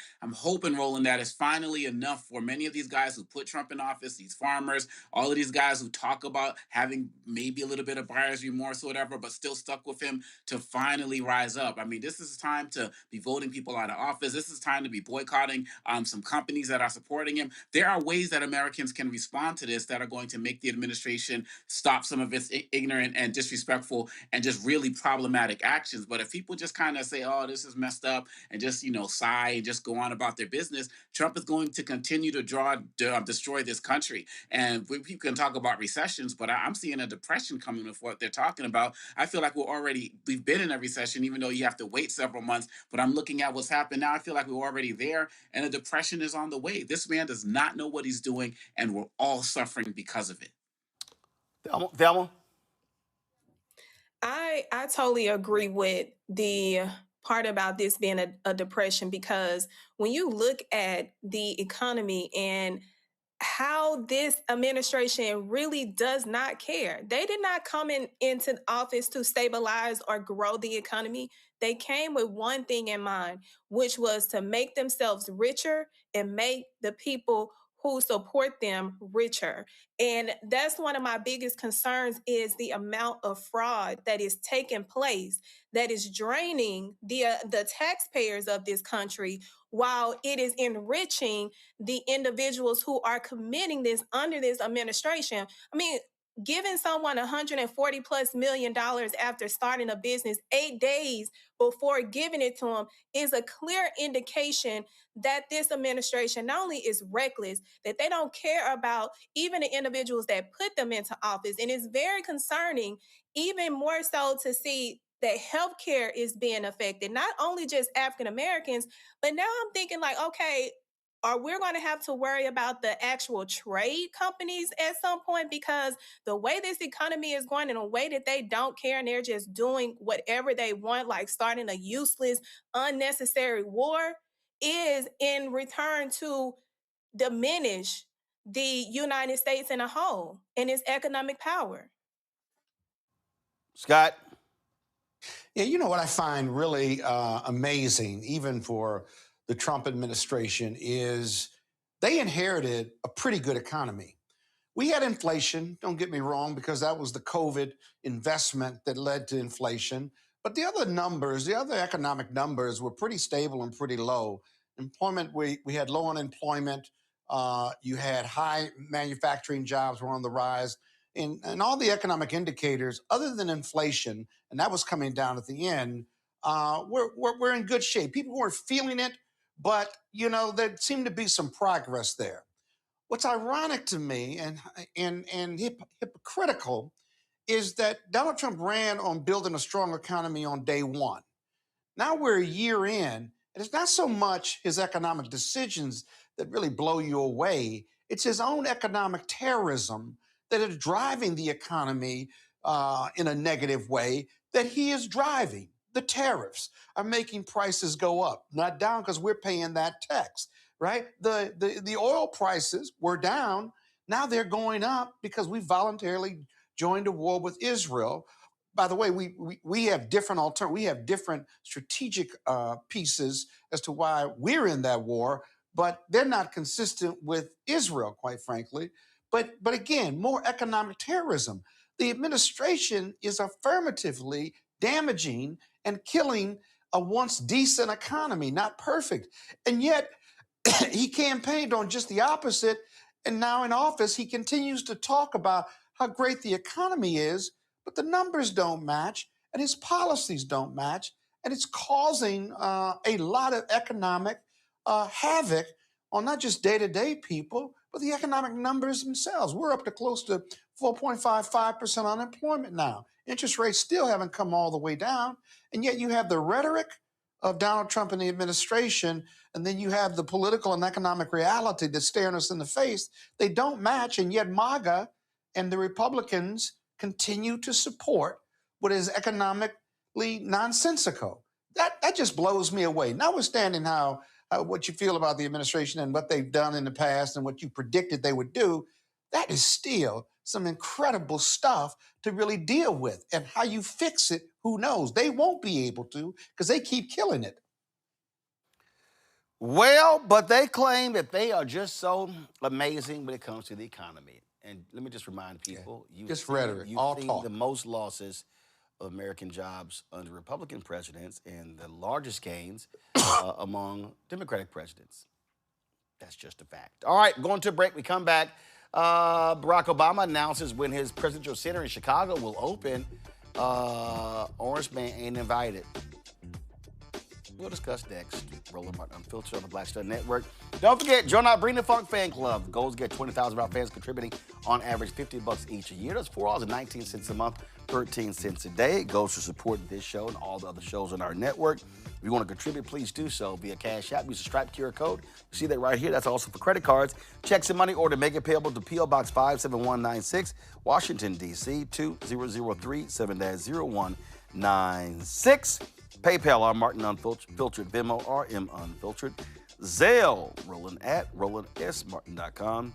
Roland, that is finally enough for many of these guys who put Trump in office, these farmers, all of these guys who talk about having maybe a little bit of buyer's remorse or whatever, but still stuck with him, to finally rise up. I mean, this is time to be voting people out of office. This is time to be boycotting some companies that are supporting him. There are ways that Americans can respond to this that are going to make the administration stop some of its ignorant and disrespectful and just really problematic actions. But if people just kind of say, oh, this is messed up, and just, sigh and just go on about their business, Trump is going to continue to destroy this country. And we can talk about recessions, but I'm seeing a depression coming with what they're talking about. I feel like we've been in a recession, even though you have to wait several months. But I'm looking at what's happened now. I feel like we're already there, and a depression is on the way. This man does not know what he's doing, and we're all suffering because of it. Thelma? I totally agree with the part about this being a depression, because when you look at the economy and how this administration really does not care. They did not come into office to stabilize or grow the economy. They came with one thing in mind, which was to make themselves richer and make the people who support them richer. And that's one of my biggest concerns, is the amount of fraud that is taking place, that is draining the taxpayers of this country, while it is enriching the individuals who are committing this under this administration. I mean, giving someone $140 plus million after starting a business 8 days before giving it to them is a clear indication that this administration not only is reckless, that they don't care about even the individuals that put them into office. And it's very concerning, even more so, to see that healthcare is being affected, not only just African Americans, but now I'm thinking like, okay, are we going to have to worry about the actual trade companies at some point? Because the way this economy is going, in a way that they don't care, and they're just doing whatever they want, like starting a useless, unnecessary war, is in return to diminish the United States in a whole and its economic power. Scott? Yeah, you know what I find really amazing, even for the Trump administration, is they inherited a pretty good economy. We had inflation, don't get me wrong, because that was the COVID investment that led to inflation. But the other numbers, the other economic numbers, were pretty stable and pretty low. Employment, we had low unemployment. You had high manufacturing jobs were on the rise. And all the economic indicators, other than inflation, and that was coming down at the end, we're in good shape. People weren't feeling it, but, there seemed to be some progress there. What's ironic to me and hypocritical is that Donald Trump ran on building a strong economy on day one. Now we're a year in, and it's not so much his economic decisions that really blow you away. It's his own economic terrorism that is driving the economy in a negative way that he is driving. The tariffs are making prices go up, not down, because we're paying that tax, right? The oil prices were down. Now they're going up because we voluntarily joined a war with Israel. By the way, we have different we have different strategic pieces as to why we're in that war, but they're not consistent with Israel, quite frankly. But again, more economic terrorism. The administration is affirmatively damaging and killing a once decent economy, not perfect. And yet he campaigned on just the opposite. And now in office, he continues to talk about how great the economy is, but the numbers don't match and his policies don't match. And it's causing a lot of economic havoc on not just day-to-day people, but the economic numbers themselves. We're up to close to 4.55% unemployment now. Interest rates still haven't come all the way down. And yet you have the rhetoric of Donald Trump and the administration, and then you have the political and economic reality that's staring us in the face. They don't match, and yet MAGA and the Republicans continue to support what is economically nonsensical. That just blows me away. Notwithstanding how what you feel about the administration and what they've done in the past and what you predicted they would do, that is still some incredible stuff to really deal with. And how you fix it, who knows? They won't be able to because they keep killing it. Well, but they claim that they are just so amazing when it comes to the economy. And let me just remind people, Just rhetoric, you've all seen talk. the most losses of American jobs under Republican presidents and the largest gains among Democratic presidents. That's just a fact. All right, going to a break. We come back. Barack Obama announces when his presidential center in Chicago will open. Orange Man ain't invited. We'll discuss next. Roland Martin Unfiltered on the Black Star Network. Don't forget, join our Bring the Funk fan club. Goals get 20,000 of our fans contributing on average $50 each a year. That's $4.19 a month, 13 cents a day. It goes to support this show and all the other shows on our network. If you want to contribute, please do so via Cash App. Use the Stripe QR code. You see that right here. That's also for credit cards, checks and money order. Make it payable to P.O. Box 57196, Washington, D.C. 2003 7-0196. PayPal, R. Martin Unfiltered. Venmo, RM Unfiltered. Zelle, Roland at RolandSMartin.com.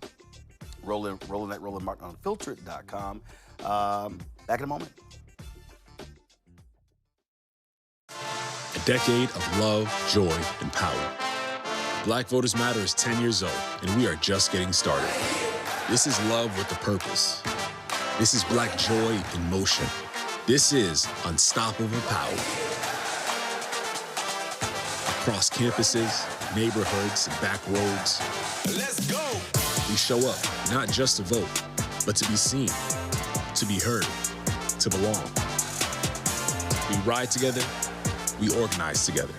Roland at RolandMartinUnfiltered.com. Back in a moment. A decade of love, joy, and power. Black Voters Matter is 10 years old, and we are just getting started. This is love with a purpose. This is Black joy in motion. This is unstoppable power. Across campuses, neighborhoods, and back roads. Let's go! We show up, not just to vote, but to be seen, to be heard, to belong. We ride together, we organize together.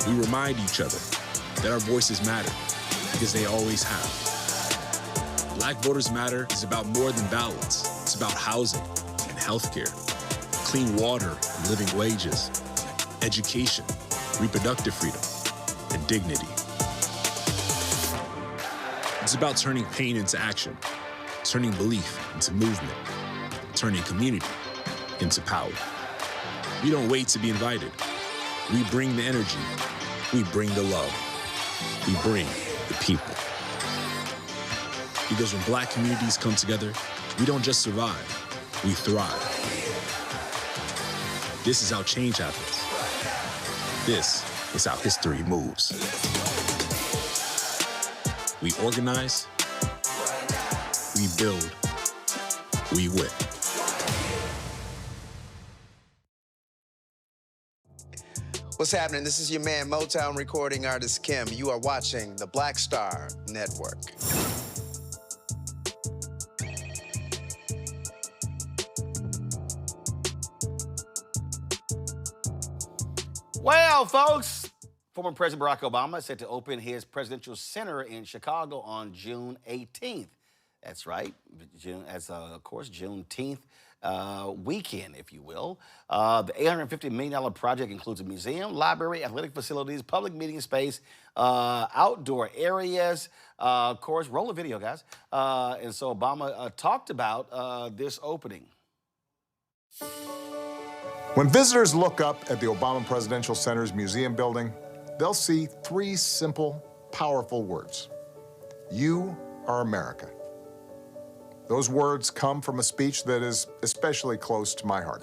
We remind each other that our voices matter, because they always have. Black Voters Matter is about more than ballots. It's about housing and healthcare, clean water and living wages, education, reproductive freedom, and dignity. It's about turning pain into action, turning belief into movement, turning community into power. We don't wait to be invited. We bring the energy. We bring the love. We bring the people. Because when Black communities come together, we don't just survive, we thrive. This is how change happens. This is how history moves. We organize, we build, we win. What's happening? This is your man, Motown recording artist Kim. You are watching the Black Star Network. Well, folks, former President Barack Obama is set to open his presidential center in Chicago on June 18th. That's right, Juneteenth weekend, if you will. The $850 million project includes a museum, library, athletic facilities, public meeting space, outdoor areas. Of course, roll the video, guys. And so Obama talked about this opening. When visitors look up at the Obama Presidential Center's museum building, they'll see three simple, powerful words. You are America. Those words come from a speech that is especially close to my heart.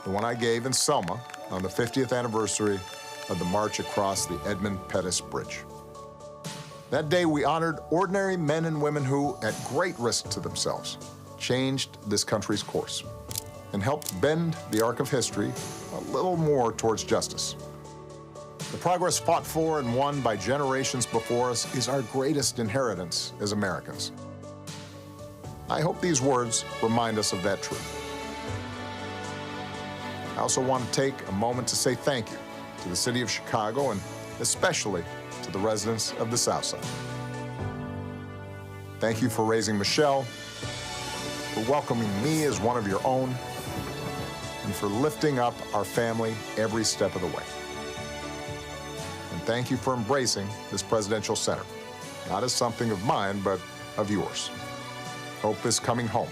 The one I gave in Selma on the 50th anniversary of the march across the Edmund Pettus Bridge. That day, we honored ordinary men and women who, at great risk to themselves, changed this country's course and helped bend the arc of history a little more towards justice. The progress fought for and won by generations before us is our greatest inheritance as Americans. I hope these words remind us of that truth. I also want to take a moment to say thank you to the city of Chicago and especially to the residents of the South Side. Thank you for raising Michelle, for welcoming me as one of your own, and for lifting up our family every step of the way. And thank you for embracing this presidential center, not as something of mine, but of yours. Hope is coming home,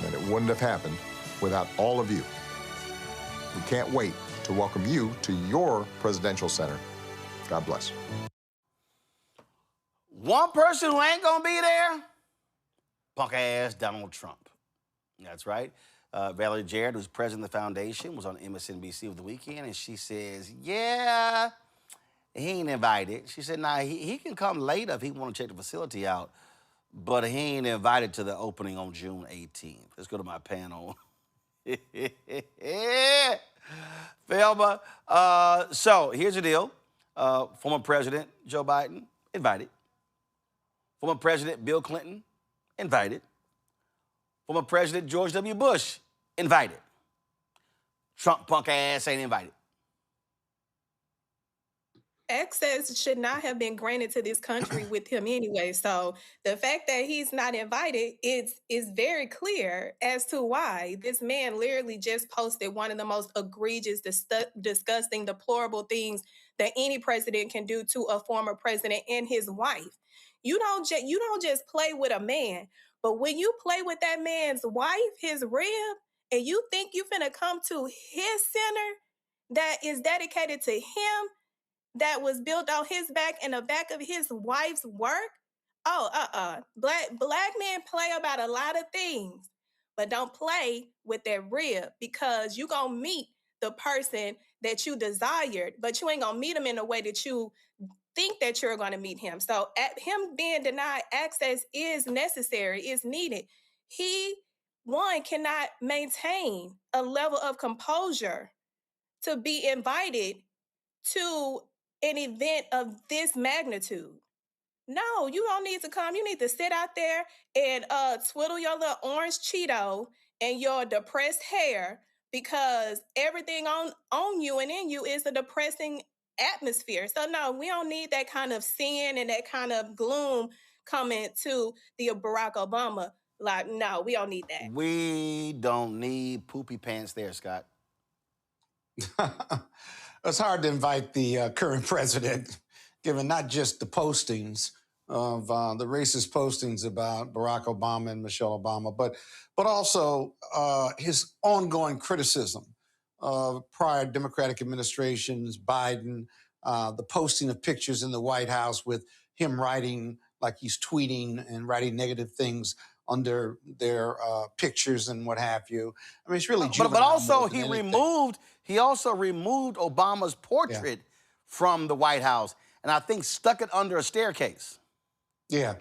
and it wouldn't have happened without all of you. We can't wait to welcome you to your presidential center God bless. One person who ain't gonna be there, punk ass Donald Trump. That's right. Valerie Jarrett, who's president of the foundation, was on MSNBC over the weekend, and she says, yeah, he ain't invited. She said, nah, he can come later if he want to check the facility out, but he ain't invited to the opening on June 18th. Let's go to my panel. Velma. So here's the deal. Former President Joe Biden, invited. Former President Bill Clinton, invited. Former President George W. Bush, invited. Trump punk ass ain't invited. Access should not have been granted to this country with him anyway. So the fact that he's not invited is very clear as to why. This man literally just posted one of the most egregious, disgusting, deplorable things that any president can do to a former president and his wife. You don't just play with a man, but when you play with that man's wife, his rib, and you think you finna come to his center that is dedicated to him, that was built on his back and the back of his wife's work. Black men play about a lot of things, but don't play with that rib, because you gonna meet the person that you desired, but you ain't gonna meet him in a way that you think that you're gonna meet him. So him being denied access is necessary, is needed. He, one, cannot maintain a level of composure to be invited to an event of this magnitude. No, you don't need to come. You need to sit out there and twiddle your little orange Cheeto and your depressed hair, because everything on you and in you is a depressing atmosphere. So no, we don't need that kind of sin and that kind of gloom coming to the Barack Obama. Like, no, we don't need that. We don't need poopy pants there, Scott. It's hard to invite the current president, given not just the postings of the racist postings about Barack Obama and Michelle Obama, but also his ongoing criticism of prior Democratic administrations, Biden, the posting of pictures in the White House with him writing like he's tweeting and writing negative things under their pictures and what have you. I mean, it's really juvenile. But also he also removed Obama's portrait from the White House, and I think stuck it under a staircase. Yeah.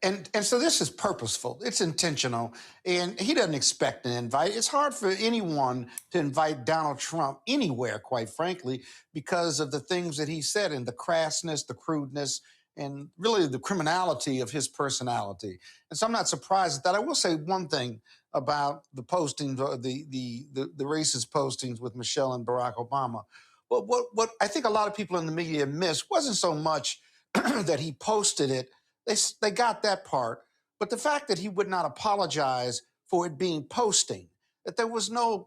And so this is purposeful. It's intentional. And he doesn't expect an invite. It's hard for anyone to invite Donald Trump anywhere, quite frankly, because of the things that he said and the crassness, the crudeness, and really the criminality of his personality. And so I'm not surprised at that. I will say one thing about the postings, the racist postings with Michelle and Barack Obama. What I think a lot of people in the media missed wasn't so much that he posted it. They got that part, but the fact that he would not apologize for it being posting, that there was no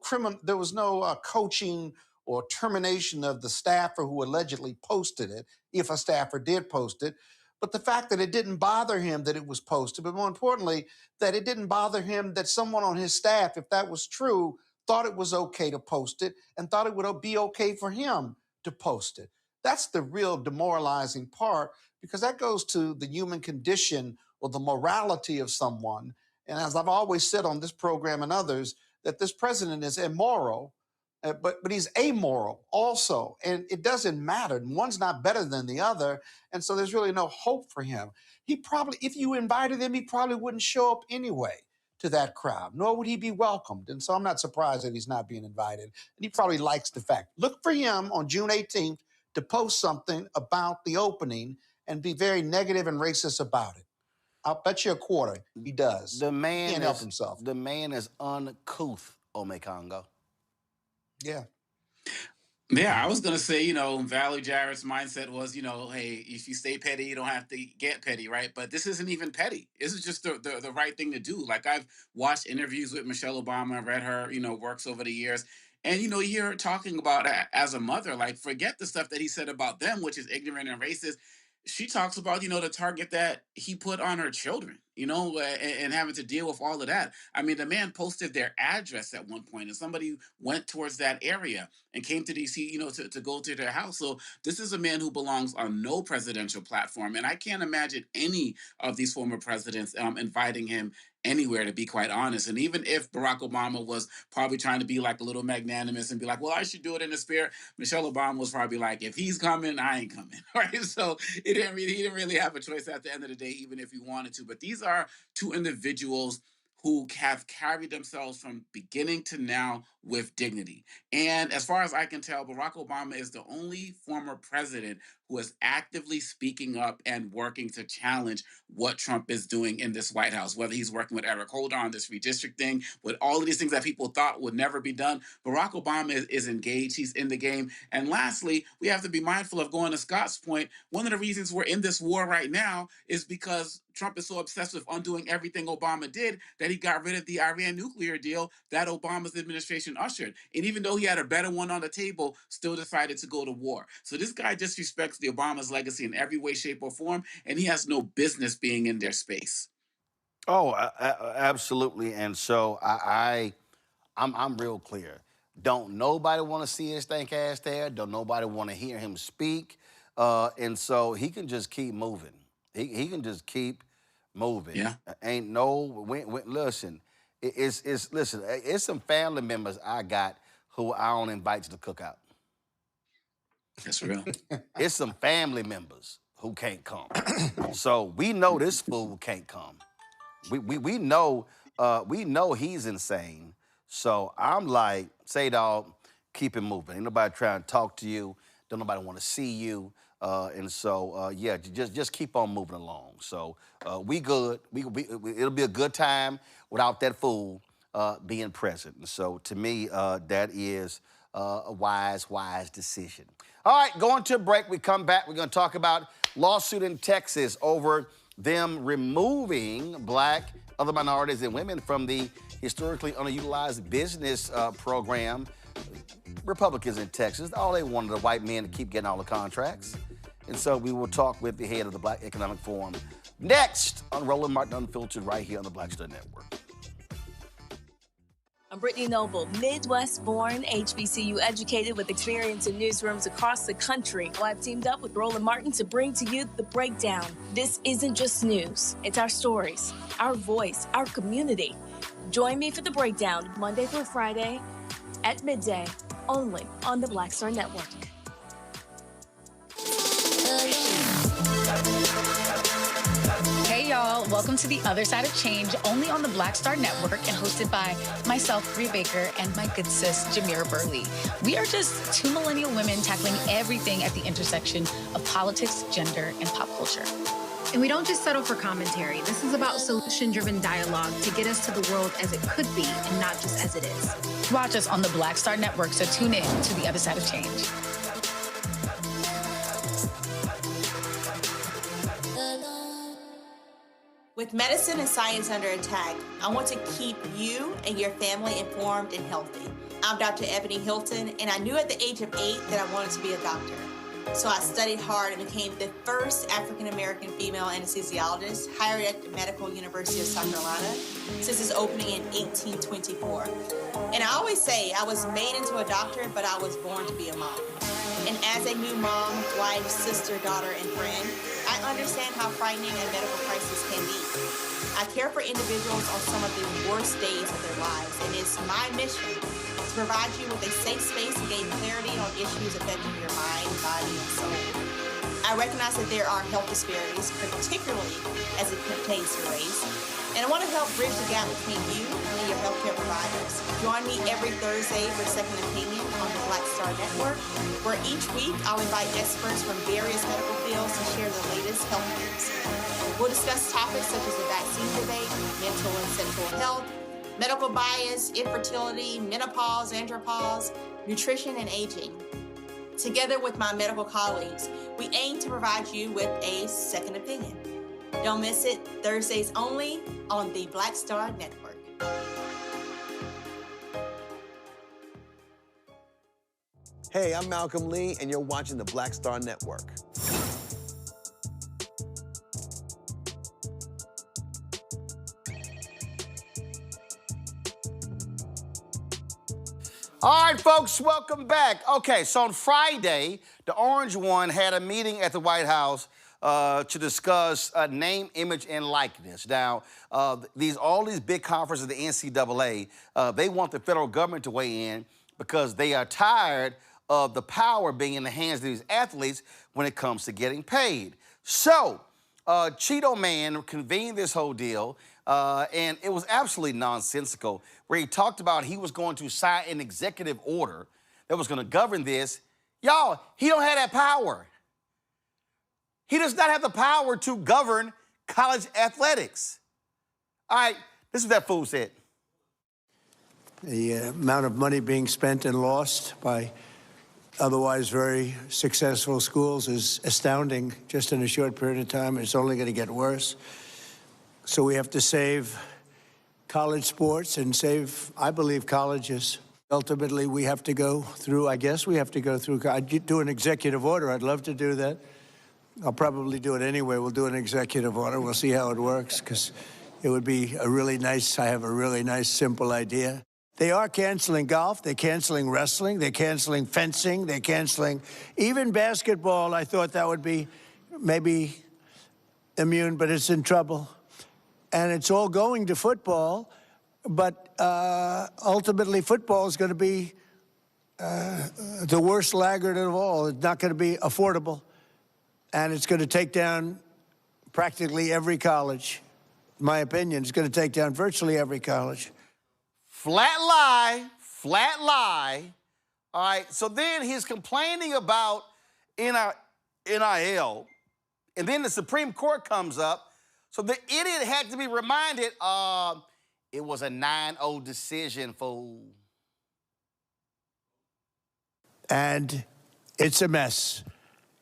coaching or termination of the staffer who allegedly posted it, if a staffer did post it, but the fact that it didn't bother him that it was posted, but more importantly, that it didn't bother him that someone on his staff, if that was true, thought it was okay to post it and thought it would be okay for him to post it. That's the real demoralizing part, because that goes to the human condition or the morality of someone. And as I've always said on this program and others, that this president is immoral, but he's amoral also. And it doesn't matter. One's not better than the other. And so there's really no hope for him. He probably, if you invited him, he probably wouldn't show up anyway to that crowd, nor would he be welcomed. And so I'm not surprised that he's not being invited. And he probably likes the fact. Look for him on June 18th to post something about the opening and be very negative and racist about it. I'll bet you a quarter he does. The man he can't help himself. The man is uncouth, Ome Congo. Yeah. Yeah, I was gonna say, Valerie Jarrett's mindset was, hey, if you stay petty, you don't have to get petty, right? But this isn't even petty. This is just the right thing to do. Like, I've watched interviews with Michelle Obama, read her, works over the years. And, you hear her talking about as a mother, like, forget the stuff that he said about them, which is ignorant and racist. She talks about, the target that he put on her children. you know, and having to deal with all of that. I mean, the man posted their address at one point, and somebody went towards that area and came to DC, you know, to go to their house. So this is a man who belongs on no presidential platform, and I can't imagine any of these former presidents inviting him anywhere, to be quite honest. And even if Barack Obama was probably trying to be like a little magnanimous and be like, well, I should do it in the spirit, Michelle Obama was probably like, if he's coming, I ain't coming, right? So he didn't really have a choice at the end of the day, even if he wanted to. But these are two individuals who have carried themselves from beginning to now with dignity. And as far as I can tell, Barack Obama is the only former president who is actively speaking up and working to challenge what Trump is doing in this White House, whether he's working with Eric Holder on this redistricting, with all of these things that people thought would never be done. Barack Obama is engaged. He's in the game. And lastly, we have to be mindful of, going to Scott's point, one of the reasons we're in this war right now is because Trump is so obsessed with undoing everything Obama did that he got rid of the Iran nuclear deal that Obama's administration ushered. And even though he had a better one on the table, still decided to go to war. So this guy disrespects the Obama's legacy in every way, shape, or form, and he has no business being in their space. Oh, absolutely. And so I'm real clear. Don't nobody want to see his stank ass there. Don't nobody want to hear him speak. And so he can just keep moving. He can just keep moving. Yeah. Ain't no, listen, it's some family members I got who I don't invite to the cookout. That's real. It's some family members who can't come. So we know this fool can't come. We know he's insane. So I'm like, say dog, keep it moving. Ain't nobody trying to talk to you. Don't nobody want to see you. And so yeah, just keep on moving along. So we good. It'll be a good time without that fool being present. And so to me, that is a wise decision. All right, going to a break. We come back. We're going to talk about lawsuit in Texas over them removing Black, other minorities, and women from the historically underutilized business program. Republicans in Texas, all they wanted the white men to keep getting all the contracts. And so we will talk with the head of the Black Economic Forum next on Roland Martin Unfiltered right here on the Black Star Network. I'm Brittany Noble, Midwest-born, HBCU educated with experience in newsrooms across the country. Well, I've teamed up with Roland Martin to bring to you The Breakdown. This isn't just news. It's our stories, our voice, our community. Join me for The Breakdown, Monday through Friday at midday, only on the Black Star Network. Hey y'all, welcome to The Other Side of Change, only on the Black Star Network and hosted by myself, Bree Baker, and my good sis, Jameer Burley. We are just two millennial women tackling everything at the intersection of politics, gender, and pop culture. And we don't just settle for commentary. This is about solution-driven dialogue to get us to the world as it could be and not just as it is. Watch us on the Black Star Network, so tune in to The Other Side of Change. With medicine and science under attack, I want to keep you and your family informed and healthy. I'm Dr. Ebony Hilton, and I knew at the age of 8 that I wanted to be a doctor. So I studied hard and became the first African-American female anesthesiologist hired at the Medical University of South Carolina since its opening in 1824. And I always say I was made into a doctor, but I was born to be a mom. And as a new mom, wife, sister, daughter, and friend, I understand how frightening a medical crisis can be. I care for individuals on some of the worst days of their lives, and it's my mission to provide you with a safe space to gain clarity on issues affecting your mind, body, and soul. I recognize that there are health disparities, particularly as it pertains to race, and I want to help bridge the gap between you and your healthcare providers. Join me every Thursday for Second Opinion on the Black Star Network, where each week I'll invite experts from various medical fields to share the latest health news. We'll discuss topics such as the vaccine debate, mental and sexual health, medical bias, infertility, menopause, andropause, nutrition, and aging. Together with my medical colleagues, we aim to provide you with a second opinion. Don't miss it, Thursdays only on the Black Star Network. Hey, I'm Malcolm Lee, and you're watching the Black Star Network. All right, folks, welcome back. Okay, so on Friday, the Orange One had a meeting at the White House to discuss name, image, and likeness. Now, all these big conferences, the NCAA, they want the federal government to weigh in because they are tired of the power being in the hands of these athletes when it comes to getting paid. So, Cheeto Man convened this whole deal, and it was absolutely nonsensical, where he talked about he was going to sign an executive order that was going to govern this. Y'all, he don't have that power. He does not have the power to govern college athletics. All right, this is what that fool said. The amount of money being spent and lost by otherwise very successful schools is astounding just in a short period of time. It's only going to get worse. So we have to save college sports and save, I believe, colleges. Ultimately, we have to go through, I guess we have to go through, I'd do an executive order. I'd love to do that. I'll probably do it anyway. We'll do an executive order. We'll see how it works, because it would be a really nice, I have a really nice, simple idea. They are canceling golf, they're canceling wrestling, they're canceling fencing, they're canceling even basketball. I thought that would be maybe immune, but it's in trouble. And it's all going to football, but ultimately football is going to be the worst laggard of all. It's not going to be affordable, and it's going to take down practically every college. In my opinion, it's going to take down virtually every college. Flat lie, flat lie. All right, so then he's complaining about NIL, and then the Supreme Court comes up, so the idiot had to be reminded, it was a 9-0 decision, fool. And it's a mess.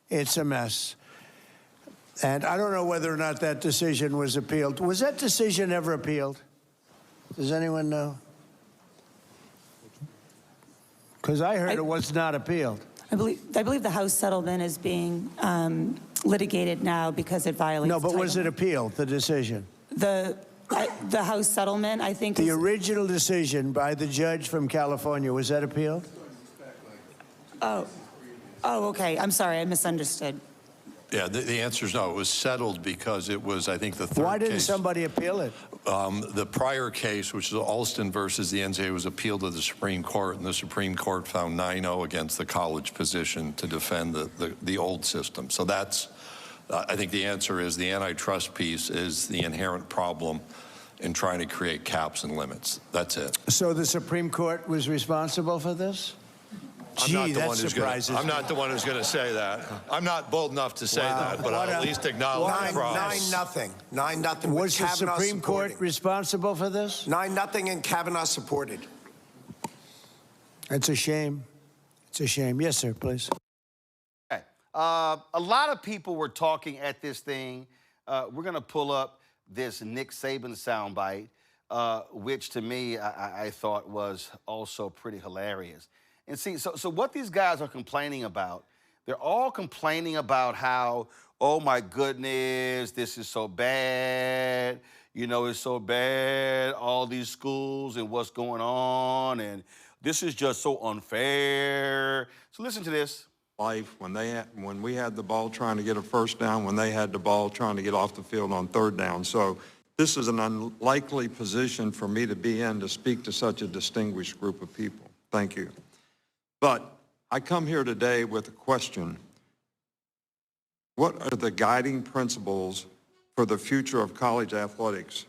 It's a mess. And I don't know whether or not that decision was appealed. Was that decision ever appealed? Does anyone know? Because I heard it was not appealed. I believe the House settlement is being litigated now because it violates. No, but Title. was it appealed, the decision? The House settlement, I think. The original decision by the judge from California, was that appealed? Oh, okay. I'm sorry, I misunderstood. Yeah, the answer is no. It was settled because it was, I think, the third case. Why didn't somebody appeal it? The prior case, which is Alston versus the NCAA, was appealed to the Supreme Court, and the Supreme Court found 9-0 against the college position to defend the old system. So that's, I think the answer is the antitrust piece is the inherent problem in trying to create caps and limits. That's it. So the Supreme Court was responsible for this? I'm not the one who's going to say that. I'm not bold enough to say that, but I'll at least acknowledge the problem. 9-0. 9-0. Was the Kavanaugh Supreme Court responsible for this? 9-0 and Kavanaugh supported. It's a shame. It's a shame. Yes, sir, please. Okay. A lot of people were talking at this thing. We're going to pull up this Nick Saban soundbite, which to me I thought was also pretty hilarious. And see, so what these guys are complaining about, they're all complaining about how, oh my goodness, this is so bad. You know, it's so bad, all these schools and what's going on, and this is just so unfair. So listen to this. Life when we had the ball trying to get a first down, when they had the ball trying to get off the field on third down. So this is an unlikely position for me to be in to speak to such a distinguished group of people. Thank you. But I come here today with a question. What are the guiding principles for the future of college athletics?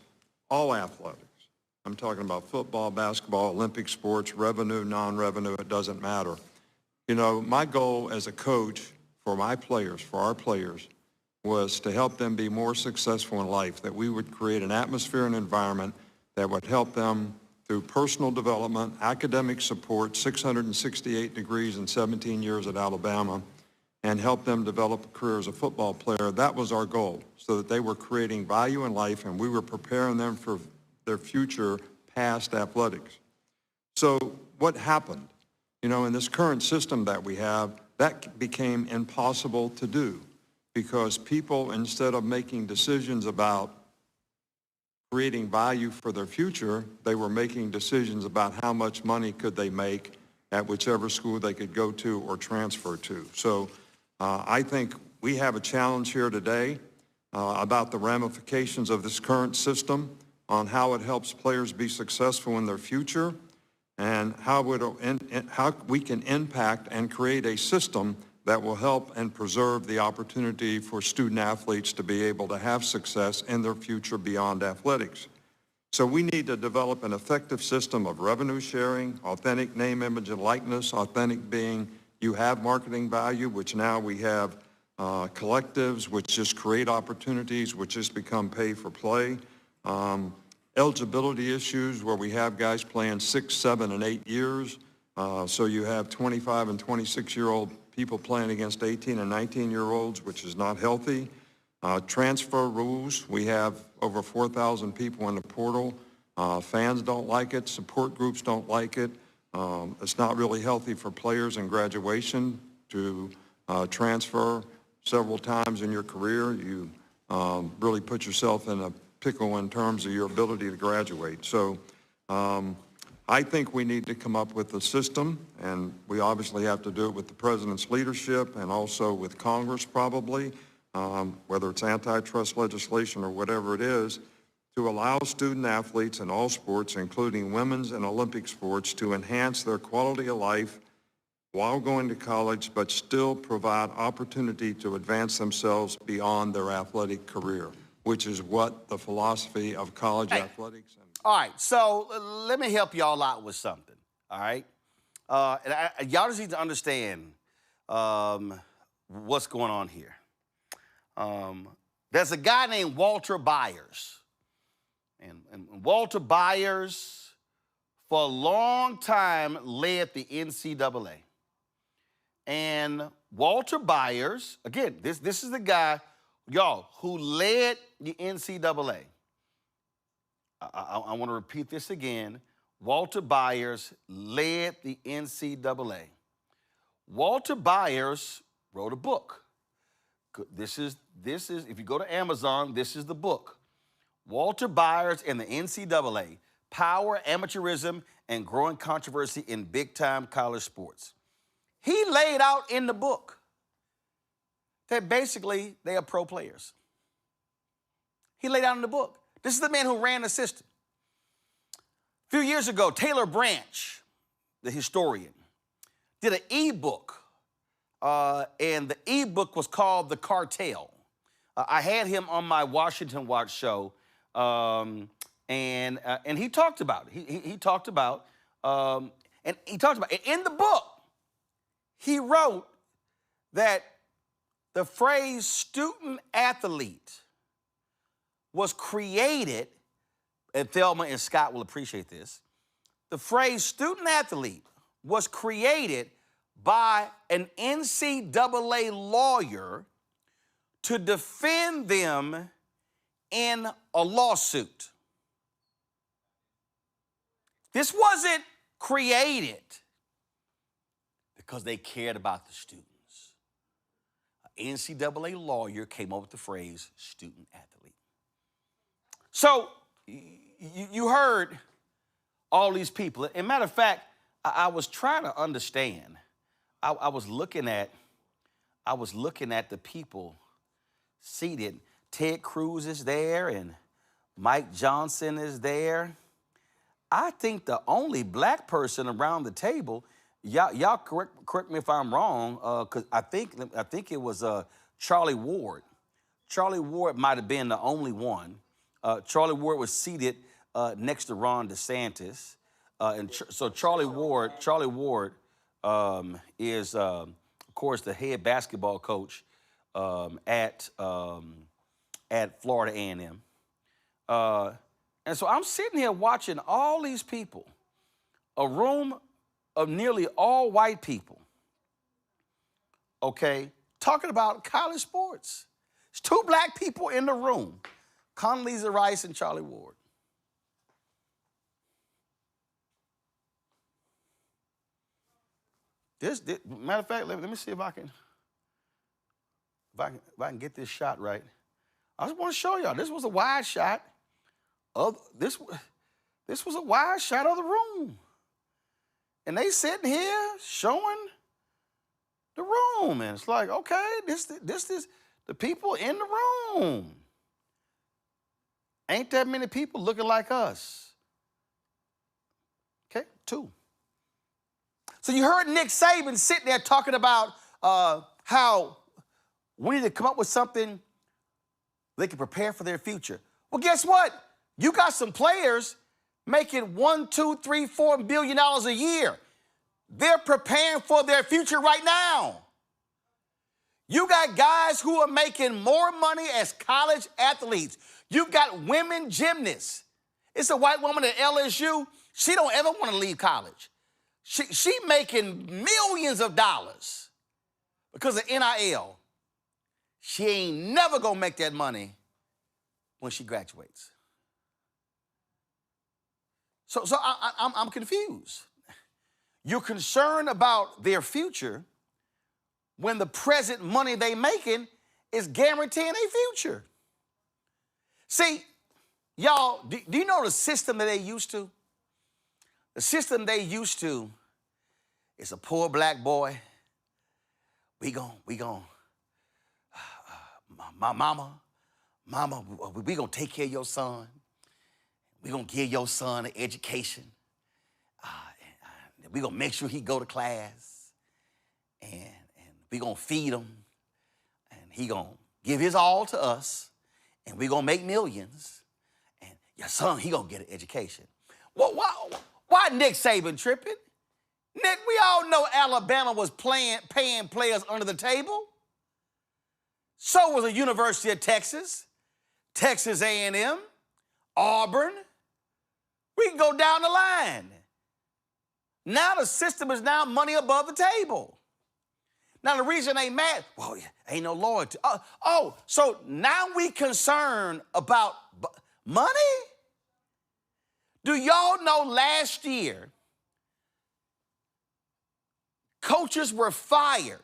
All athletics. I'm talking about football, basketball, Olympic sports, revenue, non-revenue, it doesn't matter. You know, my goal as a coach for my players, for our players, was to help them be more successful in life, that we would create an atmosphere and environment that would help them through personal development, academic support, 668 degrees and 17 years at Alabama, and help them develop a career as a football player. That was our goal, so that they were creating value in life and we were preparing them for their future past athletics. So what happened? You know, in this current system that we have, that became impossible to do because people, instead of making decisions about creating value for their future, they were making decisions about how much money could they make at whichever school they could go to or transfer to. So I think we have a challenge here today about the ramifications of this current system on how it helps players be successful in their future and how we can impact and create a system that will help and preserve the opportunity for student athletes to be able to have success in their future beyond athletics. So we need to develop an effective system of revenue sharing, authentic name, image, and likeness, authentic being you have marketing value, which now we have collectives, which just create opportunities, which just become pay for play. Eligibility issues where we have guys playing 6, 7, and 8 years. So you have 25 and 26-year-old people playing against 18 and 19-year-olds, which is not healthy. Transfer rules, we have over 4,000 people in the portal. Fans don't like it, support groups don't like it. It's not really healthy for players in graduation to transfer several times in your career. You really put yourself in a pickle in terms of your ability to graduate. So I think we need to come up with a system, and we obviously have to do it with the president's leadership and also with Congress probably, whether it's antitrust legislation or whatever it is, to allow student athletes in all sports, including women's and Olympic sports, to enhance their quality of life while going to college, but still provide opportunity to advance themselves beyond their athletic career, which is what the philosophy of college athletics. All right, so let me help y'all out with something, all right? Y'all just need to understand what's going on here. There's a guy named Walter Byers. And Walter Byers, for a long time, led the NCAA. And Walter Byers, again, this is the guy, y'all, who led the NCAA. I want to repeat this again. Walter Byers led the NCAA. Walter Byers wrote a book. This is, if you go to Amazon, this is the book. Walter Byers and the NCAA, Power, Amateurism, and Growing Controversy in Big-Time College Sports. He laid out in the book that basically they are pro players. He laid out in the book. This is the man who ran the system. A few years ago, Taylor Branch, the historian, did an e-book, and the e-book was called The Cartel. I had him on my Washington Watch show, and he talked about it. He talked about, in the book, he wrote that the phrase student athlete was created, and Thelma and Scott will appreciate this, the phrase student athlete was created by an NCAA lawyer to defend them in a lawsuit. This wasn't created because they cared about the students. An NCAA lawyer came up with the phrase student athlete. So you heard all these people. As a matter of fact, I was trying to understand. I was looking at the people seated. Ted Cruz is there and Mike Johnson is there. I think the only black person around the table, y'all correct me if I'm wrong, because I think it was Charlie Ward. Charlie Ward might have been the only one. Charlie Ward was seated next to Ron DeSantis, so Charlie Ward is, of course, the head basketball coach at Florida A&M. And so I'm sitting here watching all these people, a room of nearly all white people, okay, talking about college sports. There's 2 black people in the room, Condoleezza Rice and Charlie Ward. Matter of fact, let me see if I can get this shot right. I just want to show y'all, this was a wide shot of this was a wide shot of the room. And they sitting here showing the room. And it's like, okay, this is the people in the room. Ain't that many people looking like us. Okay, 2. So you heard Nick Saban sitting there talking about how we need to come up with something they can prepare for their future. Well, guess what? You got some players making $1, $2, $3, $4 billion a year. They're preparing for their future right now. You got guys who are making more money as college athletes. You've got women gymnasts. It's a white woman at LSU. She don't ever want to leave college. She making millions of dollars because of NIL. She ain't never gonna make that money when she graduates. So I'm confused. You're concerned about their future when the present money they making is guaranteeing a future. See, y'all, do you know the system that they used to? The system they used to is a poor black boy. We gonna mama, we gonna take care of your son. We gonna give your son an education. We gonna make sure he go to class. And we gonna feed him. And he gonna give his all to us. And we gonna make millions. And your son, he gonna get an education. Well, why Nick Saban tripping? Nick, we all know Alabama was paying players under the table. So was the University of Texas, Texas A&M, Auburn. We can go down the line. Now the system is now money above the table. Now the reason they mad, well, ain't no loyalty. So now we concerned about money? Do y'all know last year, coaches were fired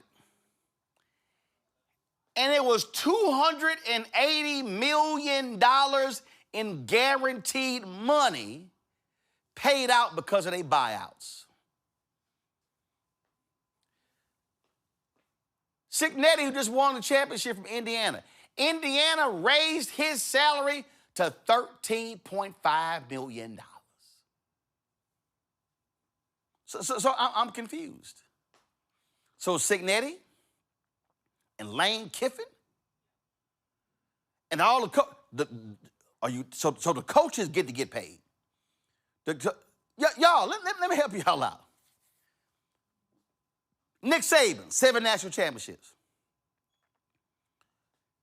and it was $280 million in guaranteed money paid out because of their buyouts. Signetti, who just won the championship from Indiana. Indiana raised his salary to $13.5 million. So I'm confused. So Signetti and Lane Kiffin and all the coaches get to get paid. Y'all, let me help y'all out. Nick Saban, 7 national championships.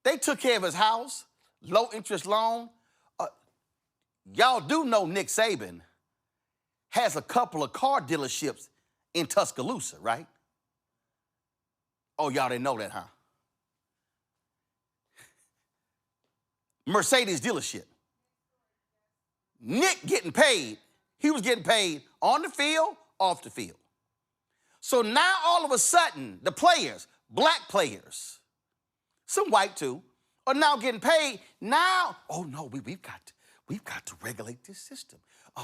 They took care of his house, low interest loan. Y'all do know Nick Saban has a couple of car dealerships in Tuscaloosa, right? Oh, y'all didn't know that, huh? Mercedes dealership. Nick getting paid. He was getting paid on the field, off the field. So now all of a sudden, the players, black players, some white too, are now getting paid. Now, oh no, we've got to regulate this system.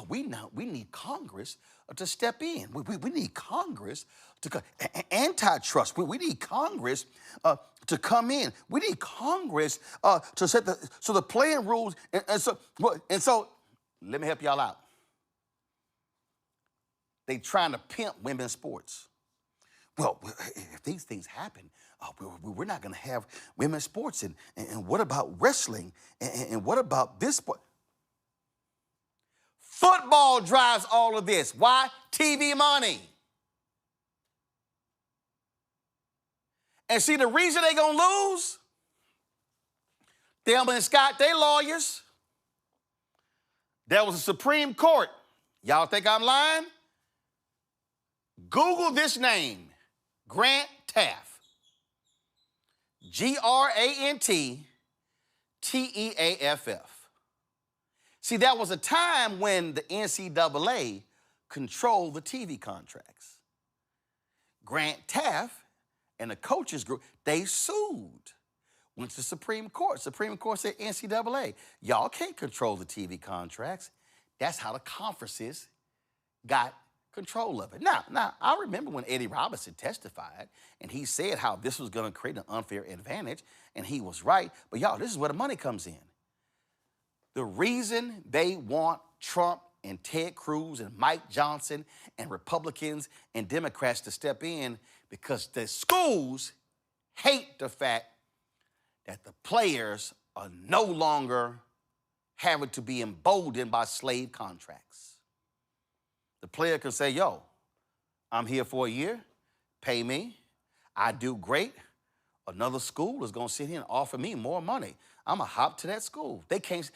We need Congress to step in. We need Congress to antitrust. We need Congress to come in. We need Congress to set the playing rules. And so let me help y'all out. They trying to pimp women's sports. Well, if these things happen, we're not going to have women's sports. And what about wrestling? And what about this sport? Football drives all of this. Why? TV money. And see, the reason they going to lose, Thelma and Scott, they lawyers. There was a Supreme Court. Y'all think I'm lying? Google this name, Grant Teaff. Grantteaff. See, that was a time when the NCAA controlled the TV contracts. Grant Teaff and the coaches group, they sued. Went to the Supreme Court. Supreme Court said, NCAA, y'all can't control the TV contracts. That's how the conferences got control of it. Now, I remember when Eddie Robinson testified, and he said how this was going to create an unfair advantage, and he was right. But y'all, this is where the money comes in. The reason they want Trump and Ted Cruz and Mike Johnson and Republicans and Democrats to step in because the schools hate the fact that the players are no longer having to be emboldened by slave contracts. The player can say, yo, I'm here for a year, pay me, I do great. Another school is gonna sit here and offer me more money. I'm gonna hop to that school. They can't,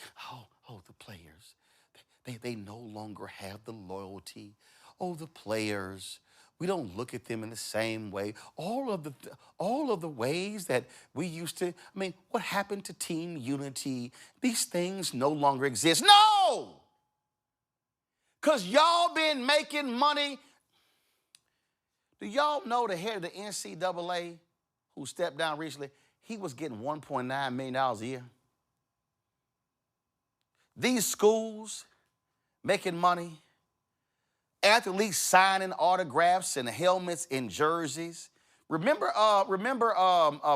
the players, they no longer have the loyalty. Oh, the players, we don't look at them in the same way. All of the ways that we used to, what happened to team unity? These things no longer exist. No! Because y'all been making money. Do y'all know the head of the NCAA who stepped down recently? He was getting $1.9 million a year. These schools making money, athletes signing autographs and helmets and jerseys. Remember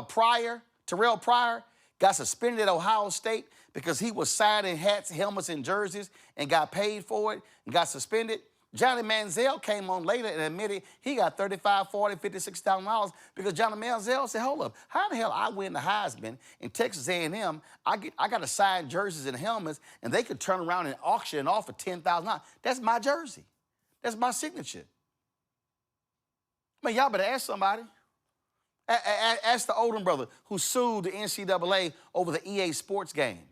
Pryor, Terrell Pryor, got suspended at Ohio State because he was signing hats, helmets, and jerseys and got paid for it and got suspended. Johnny Manziel came on later and admitted he got $35,000, $40,000, $56,000 because Johnny Manziel said, hold up, how the hell I win the Heisman in Texas A&M, I got to sign jerseys and helmets, and they could turn around and auction it off for $10,000. That's my jersey. That's my signature. Y'all better ask somebody. Ask the Odom brother who sued the NCAA over the EA Sports game.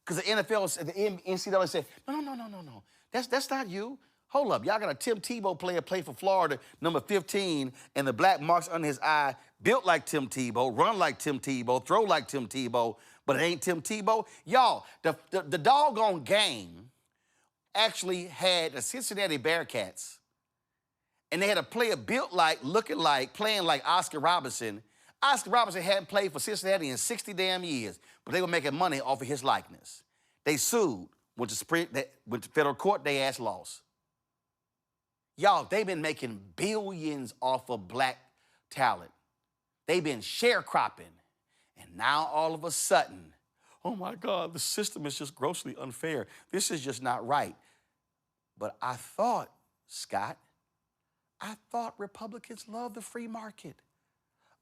Because the NCAA said, no. That's not you. Hold up, y'all got a Tim Tebow player play for Florida, number 15, and the black marks under his eye, built like Tim Tebow, run like Tim Tebow, throw like Tim Tebow, but it ain't Tim Tebow. Y'all, the doggone game actually had the Cincinnati Bearcats, and they had a player built like, looking like, playing like Oscar Robertson. Oscar Robertson hadn't played for Cincinnati in 60 damn years, but they were making money off of his likeness. They sued, went to federal court, they ass lost. Y'all, they've been making billions off of black talent. They've been sharecropping. And now all of a sudden, oh my God, the system is just grossly unfair. This is just not right. But I thought, Scott, Republicans love the free market.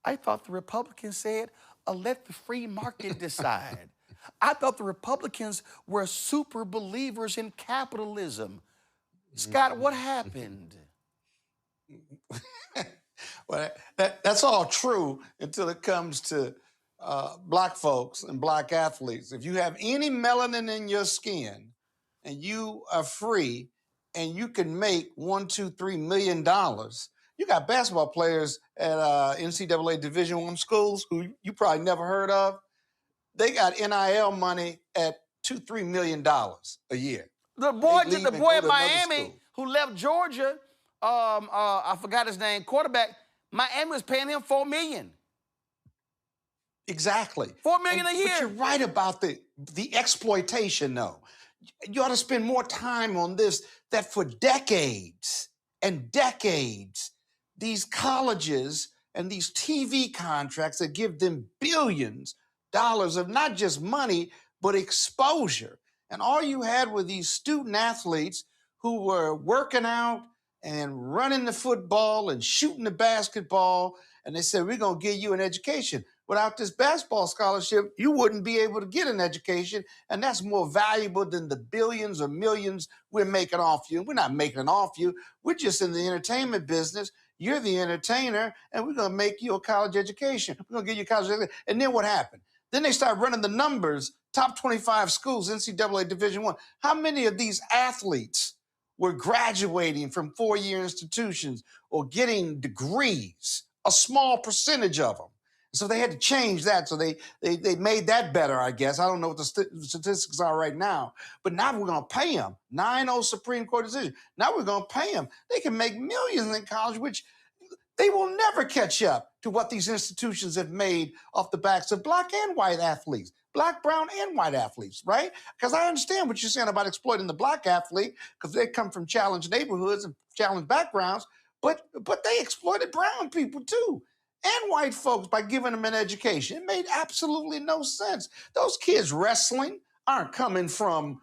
I thought the Republicans said, let the free market decide. I thought the Republicans were super believers in capitalism. Scott, what happened? Well, that's all true until it comes to black folks and black athletes. If you have any melanin in your skin and you are free and you can make $1, $2, $3 million, you got basketball players at NCAA Division I schools who you probably never heard of. They got NIL money at $2, $3 million a year. The boy at Miami who left Georgia, I forgot his name, quarterback, Miami was paying him $4 million. Exactly. $4 million a year. But you're right about the exploitation, though. You ought to spend more time on this, that for decades and decades, these colleges and these TV contracts that give them billions dollars of not just money, but exposure. And all you had were these student athletes who were working out and running the football and shooting the basketball. And they said, we're going to give you an education. Without this basketball scholarship, you wouldn't be able to get an education. And that's more valuable than the billions or millions we're making off you. We're not making it off you. We're just in the entertainment business. You're the entertainer, and we're going to make you a college education. We're going to give you a college education. And then what happened? Then they start running the numbers, top 25 schools, NCAA Division I. How many of these athletes were graduating from four-year institutions or getting degrees? A small percentage of them. So they had to change that. So they made that better, I guess. I don't know what the statistics are right now. But now we're going to pay them. 9-0 Supreme Court decision. Now we're going to pay them. They can make millions in college, which they will never catch up to what these institutions have made off the backs of black and white athletes. black, brown, and white athletes, right? Because I understand what you're saying about exploiting the black athlete because they come from challenged neighborhoods and challenged backgrounds, but they exploited brown people too. And white folks by giving them an education. It made absolutely no sense. Those kids wrestling aren't coming from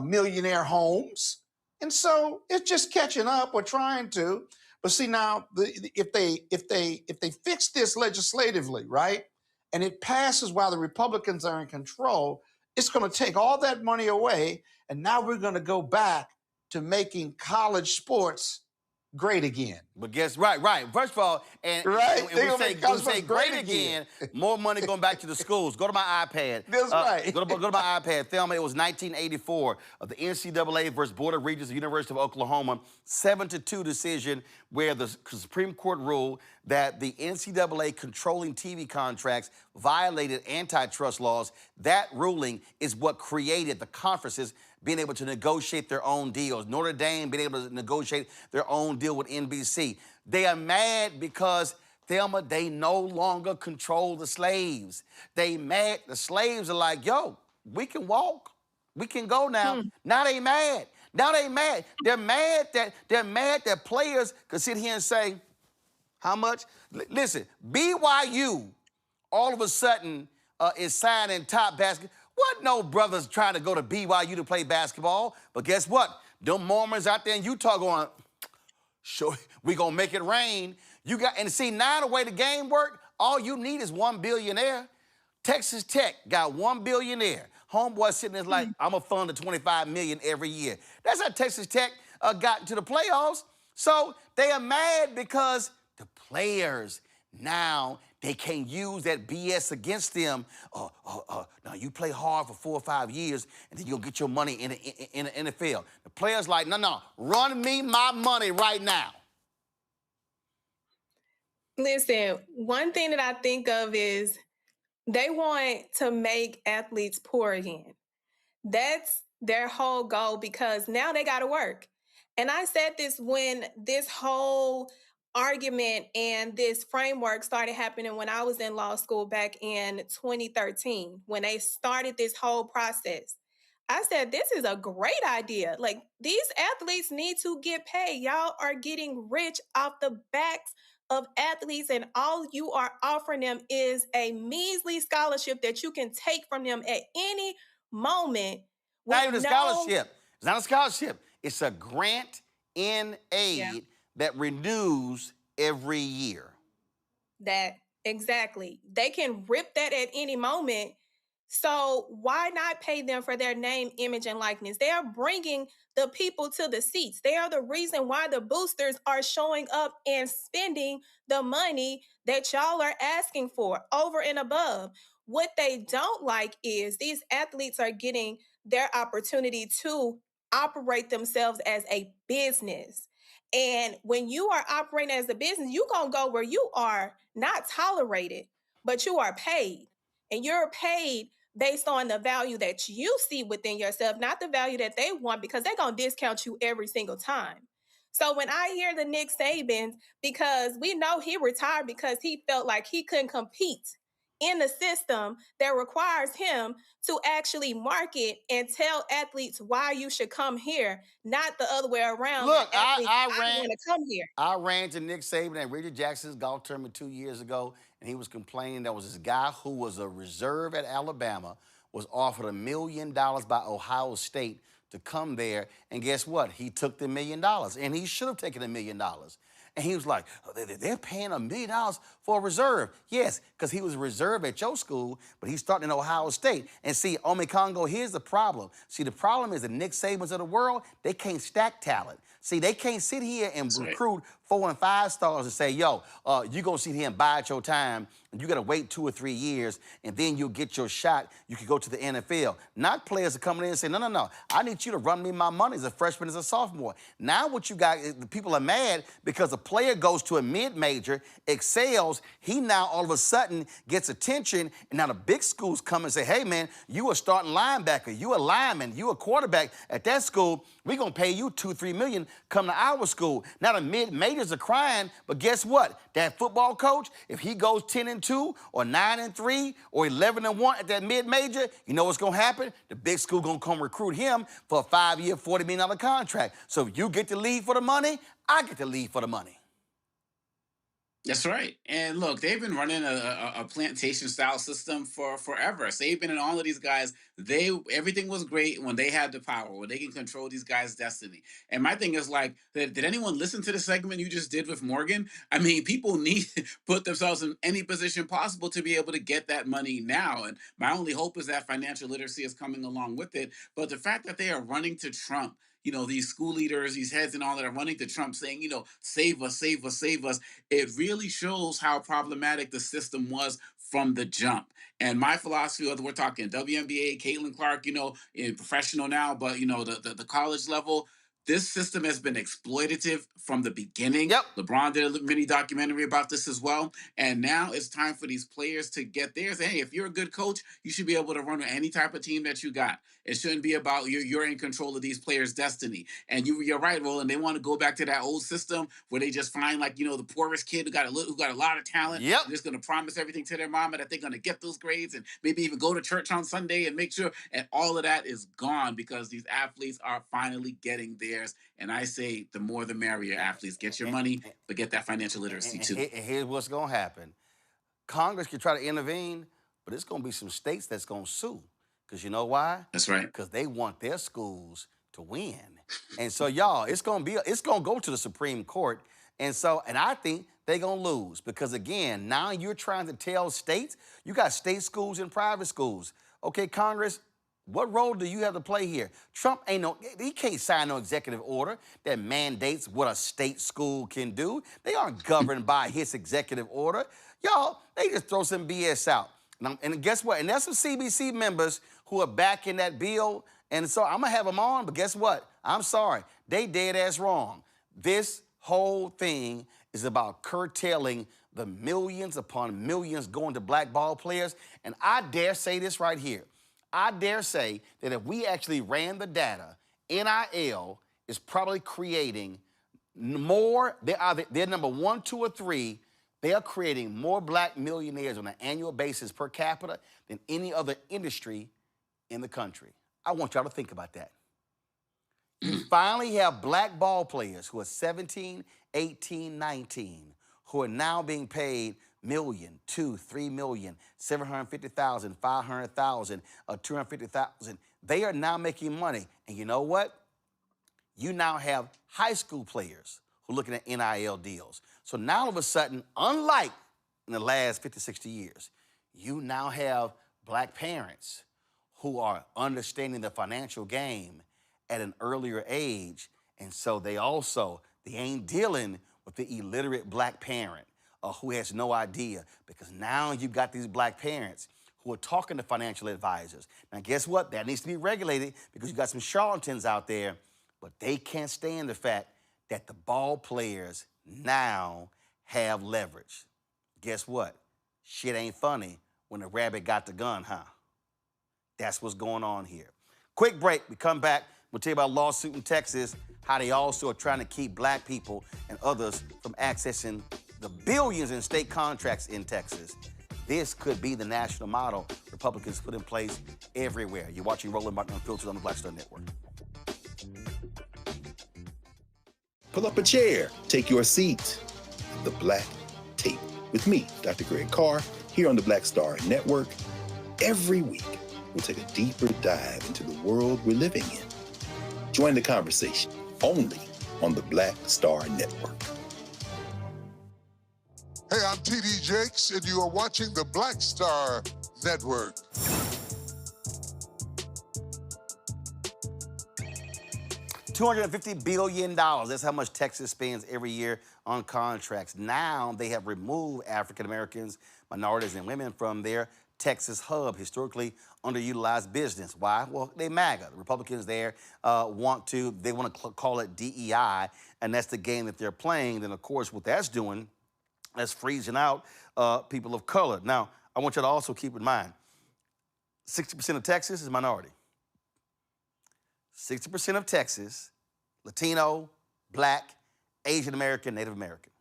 millionaire homes. And so it's just catching up or trying to. But see now, if they fix this legislatively, right, and it passes while the Republicans are in control, it's going to take all that money away, and now we're going to go back to making college sports great again. But guess right. First of all, and we say great again. More money going back to the schools. Go to my iPad. That's right. Go to my iPad. Thelma, it was 1984 of the NCAA versus Board of Regents of the University of Oklahoma, 7-2 decision where the Supreme Court ruled that the NCAA controlling TV contracts violated antitrust laws. That ruling is what created the conferences being able to negotiate their own deals. Notre Dame being able to negotiate their own deal with NBC. They are mad because, Thelma, they no longer control the slaves. They mad. The slaves are like, yo, we can walk. We can go now. Now they mad. Now they mad. They're mad that players could sit here and say, how much? Listen, BYU all of a sudden is signing top basketball. What no brothers trying to go to BYU to play basketball? But guess what? Them Mormons out there in Utah going, sure, we gonna make it rain. You got, and see, now the way the game work, all you need is one billionaire. Texas Tech got one billionaire. Homeboy sitting there like, I'm gonna fund the $25 million every year. That's how Texas Tech got to the playoffs. So they are mad because the players now, they can't use that BS against them. Now you play hard for 4 or 5 years, and then you'll get your money in the NFL. The players like, no, run me my money right now. Listen, one thing that I think of is they want to make athletes poor again. That's their whole goal because now they got to work. And I said this when this whole argument and this framework started happening when I was in law school back in 2013, when they started this whole process. I said, this is a great idea. Like, these athletes need to get paid. Y'all are getting rich off the backs of athletes, and all you are offering them is a measly scholarship that you can take from them at any moment. Not even a scholarship. It's not a scholarship. It's a grant in aid that renews every year. That, exactly. They can rip that at any moment. So why not pay them for their name, image, and likeness? They are bringing the people to the seats. They are the reason why the boosters are showing up and spending the money that y'all are asking for over and above. What they don't like is these athletes are getting their opportunity to operate themselves as a business. And when you are operating as a business, you're going to go where you are not tolerated, but you are paid. And you're paid based on the value that you see within yourself, not the value that they want, because they're going to discount you every single time. So when I hear the Nick Sabans, because we know he retired because he felt like he couldn't compete in the system that requires him to actually market and tell athletes why you should come here, not the other way around. Look, I want to come here. I ran to Nick Saban at Reggie Jackson's golf tournament 2 years ago, and he was complaining there was this guy who was a reserve at Alabama, was offered $1 million by Ohio State to come there, and guess what? He took the $1 million, and he should have taken $1 million. And he was like, they're paying $1 million for a reserve. Yes, because he was a reserve at your school, but he's starting in Ohio State. And see, Ome Congo, here's the problem. See, the problem is the Nick Sabans of the world, they can't stack talent. See, they can't sit here and recruit 4 and 5 stars and say, yo, you're going to sit here and bide your time, and you got to wait 2 or 3 years, and then you'll get your shot. You can go to the NFL. Not players are coming in and say, no, I need you to run me my money as a freshman, as a sophomore. Now what you got, people are mad because the player goes to a mid-major, excels, he now all of a sudden gets attention, and now the big schools come and say, hey, man, you a starting linebacker, you a lineman, you a quarterback at that school, we're going to pay you $2, $3 million, come to our school. Now the mid-majors are crying, but guess what? That football coach, if he goes 10-2 or 9-3 or 11-1 at that mid-major, you know what's going to happen? The big school going to come recruit him for a 5-year, $40 million contract. So if you get to lead for the money, I get to lead for the money. That's right. And look, they've been running a plantation style system for forever. Saban and all of these guys, everything was great when they had the power, when they can control these guys' destiny. And my thing is like, did anyone listen to the segment you just did with Morgan? I mean, people need to put themselves in any position possible to be able to get that money now. And my only hope is that financial literacy is coming along with it. But the fact that they are running to Trump, you know, these school leaders, these heads and all that are running to Trump saying, you know, save us, save us, save us. It really shows how problematic the system was from the jump. And my philosophy, whether we're talking WNBA, Caitlin Clark, you know, in professional now, but, you know, the college level, this system has been exploitative from the beginning. Yep. LeBron did a mini documentary about this as well. And now it's time for these players to get theirs. Hey, if you're a good coach, you should be able to run any type of team that you got. It shouldn't be about you're in control of these players' destiny. And you're right, Roland. They want to go back to that old system where they just find, like, you know, the poorest kid who got a lot of talent. Yep. They're just going to promise everything to their mama that they're going to get those grades and maybe even go to church on Sunday and make sure. And all of that is gone because these athletes are finally getting theirs. And I say the more the merrier, athletes. Get your money, but get that financial literacy too. And here's what's going to happen. Congress can try to intervene, but it's going to be some states that's going to sue. Because you know why? That's right. Because they want their schools to win. And so, y'all, it's going to go to the Supreme Court. And I think they're going to lose. Because, again, now you're trying to tell states, you got state schools and private schools. Okay, Congress, what role do you have to play here? Trump he can't sign no executive order that mandates what a state school can do. They aren't governed by his executive order. Y'all, they just throw some BS out. And guess what? And there's some CBC members who are backing that bill. And so I'm going to have them on, but guess what? I'm sorry. They dead ass wrong. This whole thing is about curtailing the millions upon millions going to black ball players. And I dare say this right here. I dare say that if we actually ran the data, NIL is probably creating more. They're number 1, 2, or 3. They are creating more black millionaires on an annual basis per capita than any other industry in the country. I want y'all to think about that. You finally have black ball players who are 17, 18, 19, who are now being paid $1 million, $2 million, $3 million, $750,000, $500,000, $250,000. They are now making money. And you know what? You now have high school players who are looking at NIL deals. So now all of a sudden, unlike in the last 50, 60 years, you now have black parents who are understanding the financial game at an earlier age. And so they ain't dealing with the illiterate black parent who has no idea, because now you've got these black parents who are talking to financial advisors. Now, guess what? That needs to be regulated because you got some charlatans out there, but they can't stand the fact that the ball players now have leverage. Guess what? Shit ain't funny when the rabbit got the gun, huh? That's what's going on here. Quick break. We come back. We'll tell you about a lawsuit in Texas, how they also are trying to keep black people and others from accessing the billions in state contracts in Texas. This could be the national model Republicans put in place everywhere. You're watching Roland Martin Unfiltered on the Black Star Network. Pull up a chair, take your seat. The Black Tape with me, Dr. Greg Carr, here on the Black Star Network. Every week, we'll take a deeper dive into the world we're living in. Join the conversation only on the Black Star Network. Hey, I'm T.D. Jakes, and you are watching the Black Star Network. $250 billion. That's how much Texas spends every year on contracts. Now they have removed African Americans, minorities, and women from their Texas hub, historically underutilized business. Why? Well, they MAGA. The Republicans there want to call it DEI, and that's the game that they're playing. Then, of course, what that's doing, that's freezing out people of color. Now, I want you to also keep in mind, 60% of Texas is minority. 60% of Texas, Latino, Black, Asian American, Native American.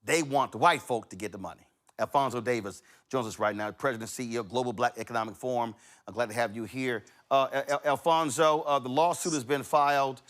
They want the white folk to get the money. Alfonso Davis joins us right now, President and CEO of Global Black Economic Forum. I'm glad to have you here. Alfonso, the lawsuit has been filed.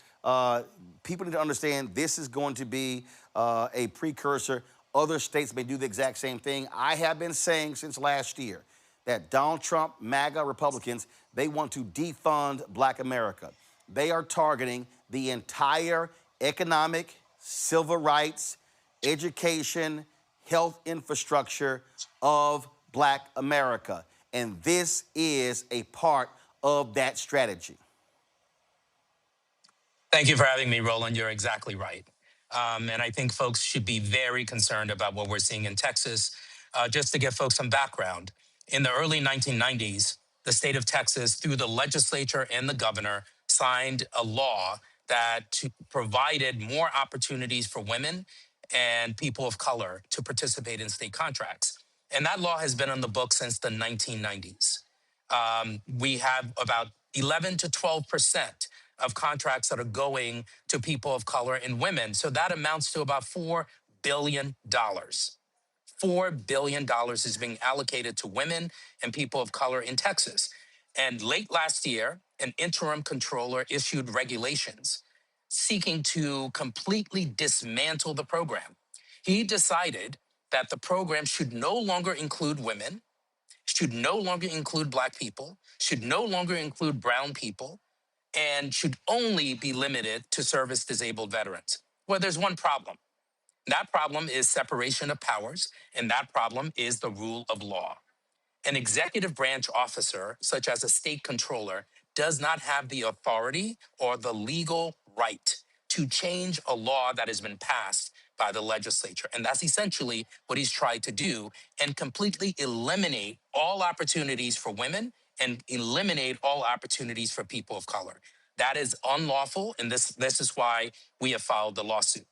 People need to understand this is going to be a precursor. Other states may do the exact same thing. I have been saying since last year that Donald Trump, MAGA Republicans, they want to defund Black America. They are targeting the entire economic, civil rights, education, health infrastructure of Black America. And this is a part of that strategy. Thank you for having me, Roland. You're exactly right. And I think folks should be very concerned about what we're seeing in Texas. Just to give folks some background, in the early 1990s, the state of Texas, through the legislature and the governor, signed a law that provided more opportunities for women and people of color to participate in state contracts. And that law has been on the books since the 1990s. We have about 11 to 12% of contracts that are going to people of color and women. So that amounts to about $4 billion. $4 billion is being allocated to women and people of color in Texas. And late last year, an interim controller issued regulations seeking to completely dismantle the program. He decided that the program should no longer include women, should no longer include Black people, should no longer include brown people, and should only be limited to service-disabled veterans. Well, there's one problem. That problem is separation of powers, and that problem is the rule of law. An executive branch officer, such as a state controller, does not have the authority or the legal right to change a law that has been passed by the legislature. And that's essentially what he's tried to do, and completely eliminate all opportunities for women and eliminate all opportunities for people of color. That is unlawful, and this is why we have filed the lawsuit.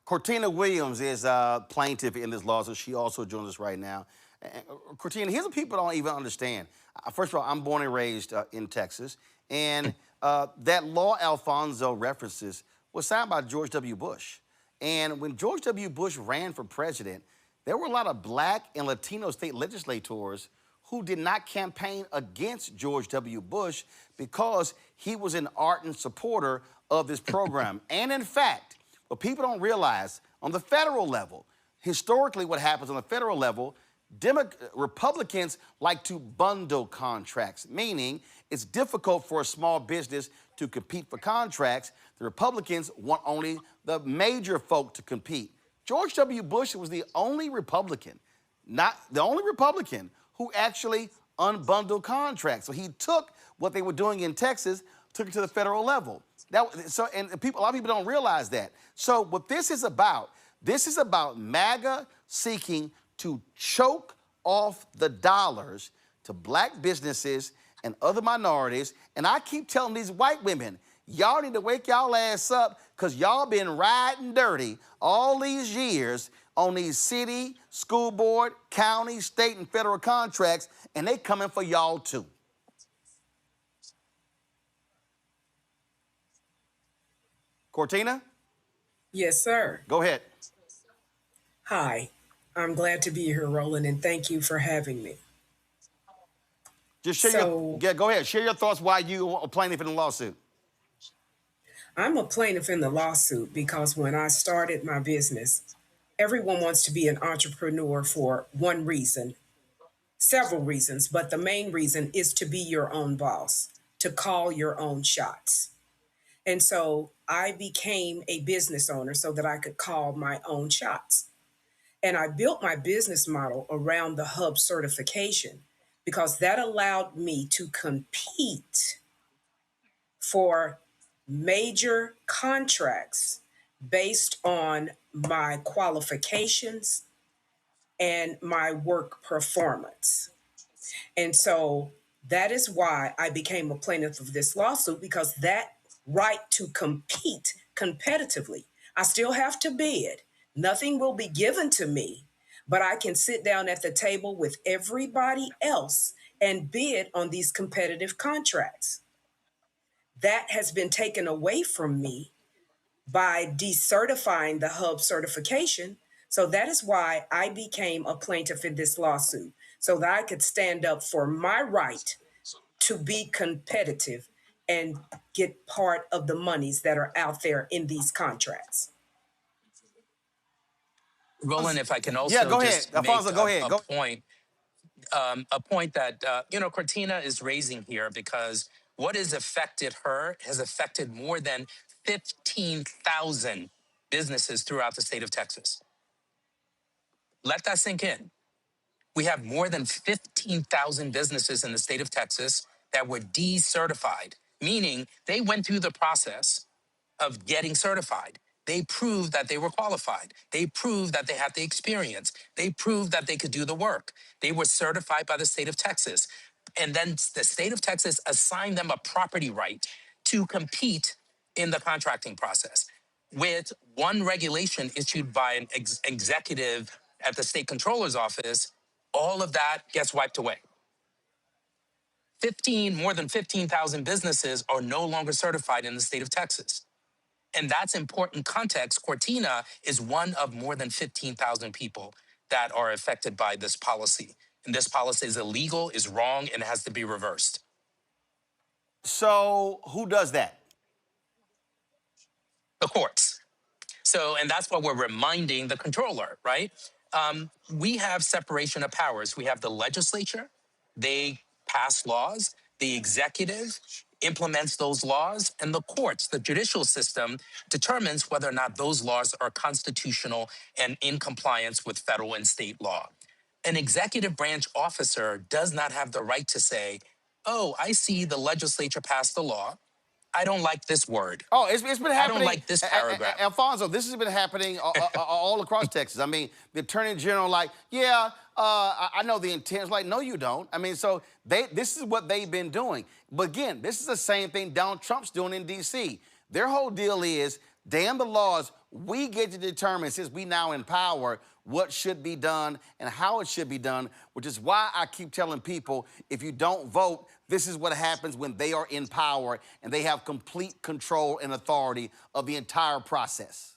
Cortina Williams is a plaintiff in this lawsuit. She also joins us right now. Cortina, here's what people don't even understand. First of all, I'm born and raised in Texas, and that law Alfonso references was signed by George W. Bush. And when George W. Bush ran for president, there were a lot of Black and Latino state legislators who did not campaign against George W. Bush because he was an ardent supporter of this program. And in fact, what people don't realize, on the federal level, historically what happens on the federal level, Republicans like to bundle contracts, meaning it's difficult for a small business to compete for contracts. The Republicans want only the major folk to compete. George W. Bush was the only Republican, not the only Republican, who actually unbundled contracts. So he took what they were doing in Texas, took it to the federal level. A lot of people don't realize that. So what this is about MAGA seeking to choke off the dollars to Black businesses and other minorities. And I keep telling these white women, y'all need to wake y'all ass up, because y'all been riding dirty all these years on these city, school board, county, state, and federal contracts, and they coming for y'all too. Cortina? Yes, sir. Go ahead. Hi. I'm glad to be here, Roland, and thank you for having me. Just share go ahead. Share your thoughts why you are a plaintiff in the lawsuit. I'm a plaintiff in the lawsuit because when I started my business, everyone wants to be an entrepreneur for one reason, several reasons, but the main reason is to be your own boss, to call your own shots. And so I became a business owner so that I could call my own shots. And I built my business model around the hub certification because that allowed me to compete for major contracts based on my qualifications and my work performance. And so that is why I became a plaintiff of this lawsuit, because that right to compete competitively, I still have to bid. Nothing will be given to me, but I can sit down at the table with everybody else and bid on these competitive contracts. That has been taken away from me by decertifying the hub certification. So that is why I became a plaintiff in this lawsuit, so that I could stand up for my right to be competitive and get part of the monies that are out there in these contracts. Roland, if I can Yeah, also go ahead. just make Alfonso, go ahead. a point, a point that, Cortina is raising here, because what has affected her has affected more than 15,000 businesses throughout the state of Texas. Let that sink in. We have more than 15,000 businesses in the state of Texas that were decertified, meaning they went through the process of getting certified. They proved that they were qualified. They proved that they had the experience. They proved that they could do the work. They were certified by the state of Texas. And then the state of Texas assigned them a property right to compete in the contracting process, with one regulation issued by an executive at the state controller's office. All of that gets wiped away. More than 15,000 businesses are no longer certified in the state of Texas. And that's important context. Cortina is one of more than 15,000 people that are affected by this policy. And this policy is illegal, is wrong, and has to be reversed. So who does that? The courts. So, and that's what we're reminding the controller, right? We have separation of powers. We have the legislature, they pass laws, the executive implements those laws, and the courts, the judicial system, determines whether or not those laws are constitutional and in compliance with federal and state law. An executive branch officer does not have the right to say, oh, I see the legislature passed the law. I don't like this word. Oh, it's been happening. I don't like this paragraph. Alfonso, this has been happening all across Texas. I mean, the attorney general, like, yeah, I know the intent. It's like, no, you don't. I mean, so this is what they've been doing. But again, this is the same thing Donald Trump's doing in D.C. Their whole deal is, damn the laws, we get to determine, since we now in power, what should be done and how it should be done, which is why I keep telling people, if you don't vote, this is what happens when they are in power and they have complete control and authority of the entire process.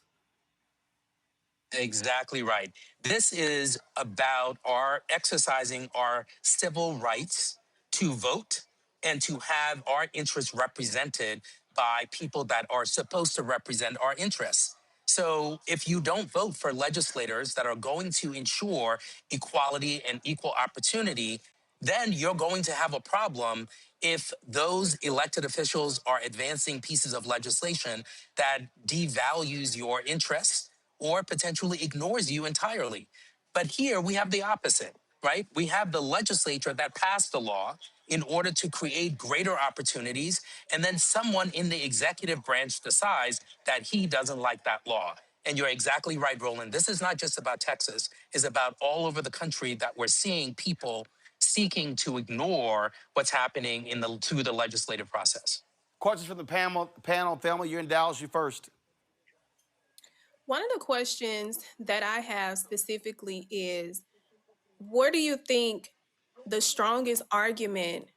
Exactly right. This is about our exercising our civil rights to vote and to have our interests represented by people that are supposed to represent our interests. So if you don't vote for legislators that are going to ensure equality and equal opportunity, then you're going to have a problem if those elected officials are advancing pieces of legislation that devalues your interests or potentially ignores you entirely. But here we have the opposite, right? We have the legislature that passed the law in order to create greater opportunities, and then someone in the executive branch decides that he doesn't like that law. And you're exactly right, Roland. This is not just about Texas. It's about all over the country that we're seeing people seeking to ignore what's happening through the legislative process. Questions from the panel. Thelma, you're in Dallas, you first. One of the questions that I have specifically is, where do you think the strongest argument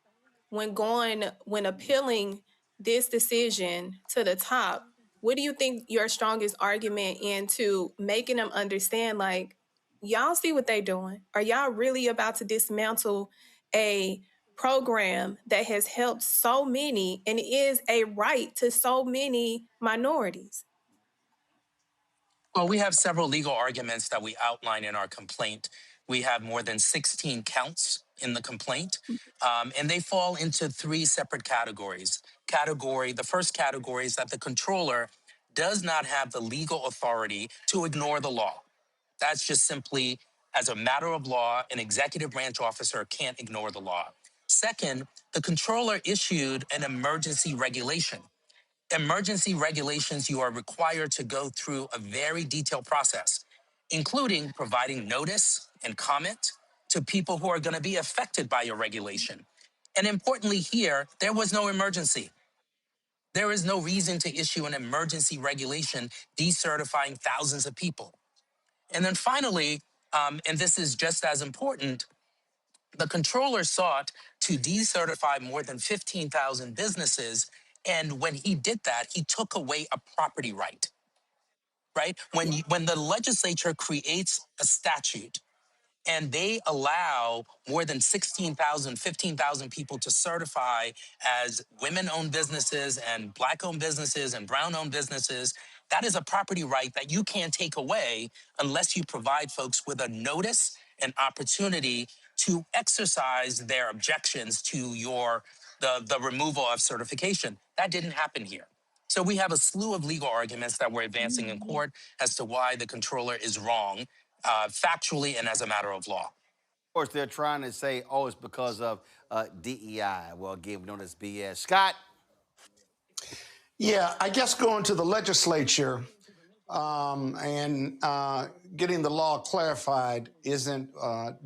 when appealing this decision to the top, what do you think your strongest argument into making them understand, like, y'all see what they doing? Are y'all really about to dismantle a program that has helped so many and is a right to so many minorities? Well, we have several legal arguments that we outline in our complaint. We have more than 16 counts in the complaint, and they fall into three separate categories. The first category is that the controller does not have the legal authority to ignore the law. That's just simply, as a matter of law, an executive branch officer can't ignore the law. Second, the controller issued an emergency regulation. Emergency regulations, you are required to go through a very detailed process, including providing notice and comment to people who are going to be affected by your regulation. And importantly here, there was no emergency. There is no reason to issue an emergency regulation decertifying thousands of people. And then finally, and this is just as important, the controller sought to decertify more than 15,000 businesses. And when he did that, he took away a property right, right? When the legislature creates a statute and they allow more than 16,000, 15,000 people to certify as women-owned businesses and Black-owned businesses and brown-owned businesses, that is a property right that you can't take away unless you provide folks with a notice and opportunity to exercise their objections to the removal of certification. That didn't happen here. So we have a slew of legal arguments that we're advancing in court as to why the controller is wrong, factually and as a matter of law. Of course, they're trying to say, oh, it's because of DEI. Well, again, we know that's BS. Scott? Yeah, I guess going to the legislature and getting the law clarified isn't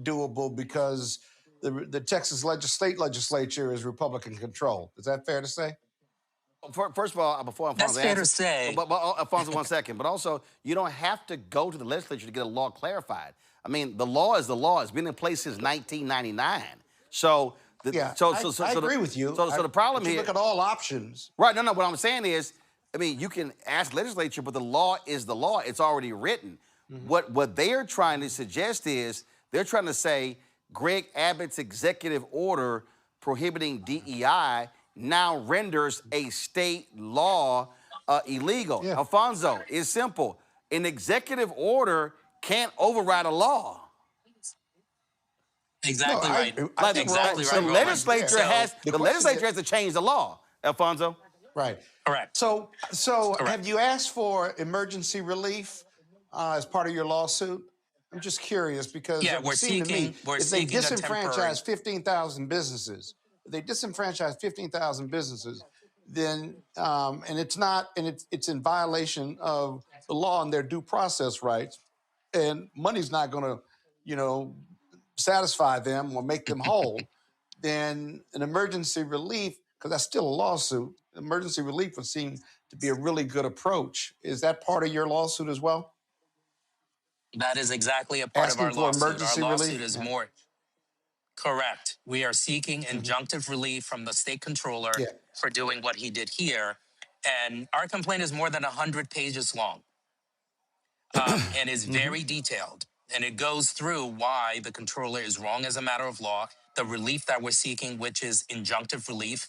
doable because the Texas state legislature is Republican controlled. Is that fair to say? First of all, before Alfonso That's fair to say. But Alfonso, 1 second. But also, you don't have to go to the legislature to get a law clarified. I mean, the law is the law. It's been in place since 1999. So, I agree with you. So the problem here. Look at all options. Right. No. What I'm saying is, I mean, you can ask legislature, but the law is the law. It's already written. What they are trying to suggest is they're trying to say Greg Abbott's executive order prohibiting DEI now renders a state law illegal. Yeah. Alfonso, it's simple. An executive order can't override a law. Exactly right. Exactly right. The legislature has to change the law, Alfonso. Right. Correct. So have you asked for emergency relief as part of your lawsuit? I'm just curious because yeah, we're seeking. If they disenfranchise 15,000 businesses, then and it's in violation of the law and their due process rights, and money's not going to, satisfy them or make them whole, then an emergency relief, because that's still a lawsuit, emergency relief would seem to be a really good approach. Is that part of your lawsuit as well? That is exactly a part of our lawsuit. Emergency our lawsuit relief? is more correct. We are seeking injunctive relief from the state controller for doing what he did here. And our complaint is more than 100 pages long and is very detailed. And it goes through why the controller is wrong as a matter of law, the relief that we're seeking, which is injunctive relief.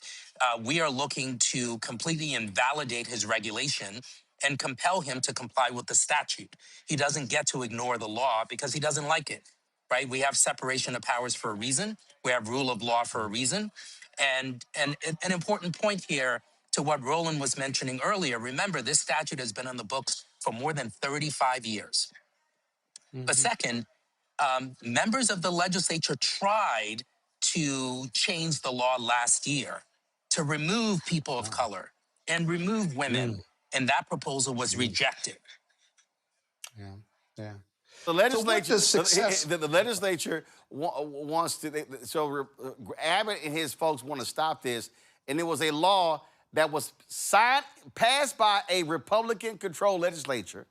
We are looking to completely invalidate his regulation and compel him to comply with the statute. He doesn't get to ignore the law because he doesn't like it, right? We have separation of powers for a reason. We have rule of law for a reason. And an important point here to what Roland was mentioning earlier, remember, this statute has been on the books for more than 35 years. But second, members of the legislature tried to change the law last year to remove people of color and remove women. And that proposal was rejected. Yeah. The legislature, the legislature wants to. Abbott and his folks want to stop this, and it was a law that was passed by a Republican-controlled legislature,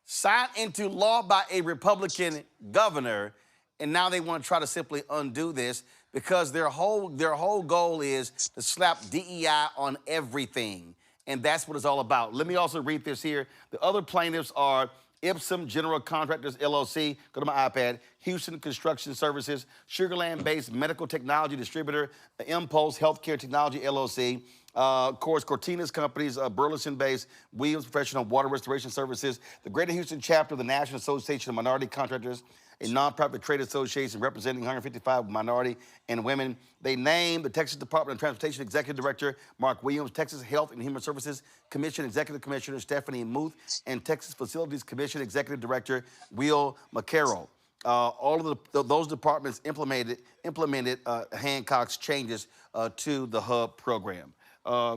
signed into law by a Republican governor, and now they want to try to simply undo this because their whole goal is to slap DEI on everything, and that's what it's all about. Let me also read this here. The other plaintiffs are Ipsum General Contractors, LLC, go to my iPad, Houston Construction Services, Sugarland-based medical technology distributor, Impulse Healthcare Technology, LLC, of course, Cortina's Companies, Burleson-based, Williams Professional Water Restoration Services, the Greater Houston chapter of the National Association of Minority Contractors, a nonprofit trade association representing 155 minority and women. They named the Texas Department of Transportation Executive Director Mark Williams, Texas Health and Human Services Commission Executive Commissioner Stephanie Muth, and Texas Facilities Commission Executive Director Will McCarroll. All of those departments implemented Hancock's changes to the HUB program.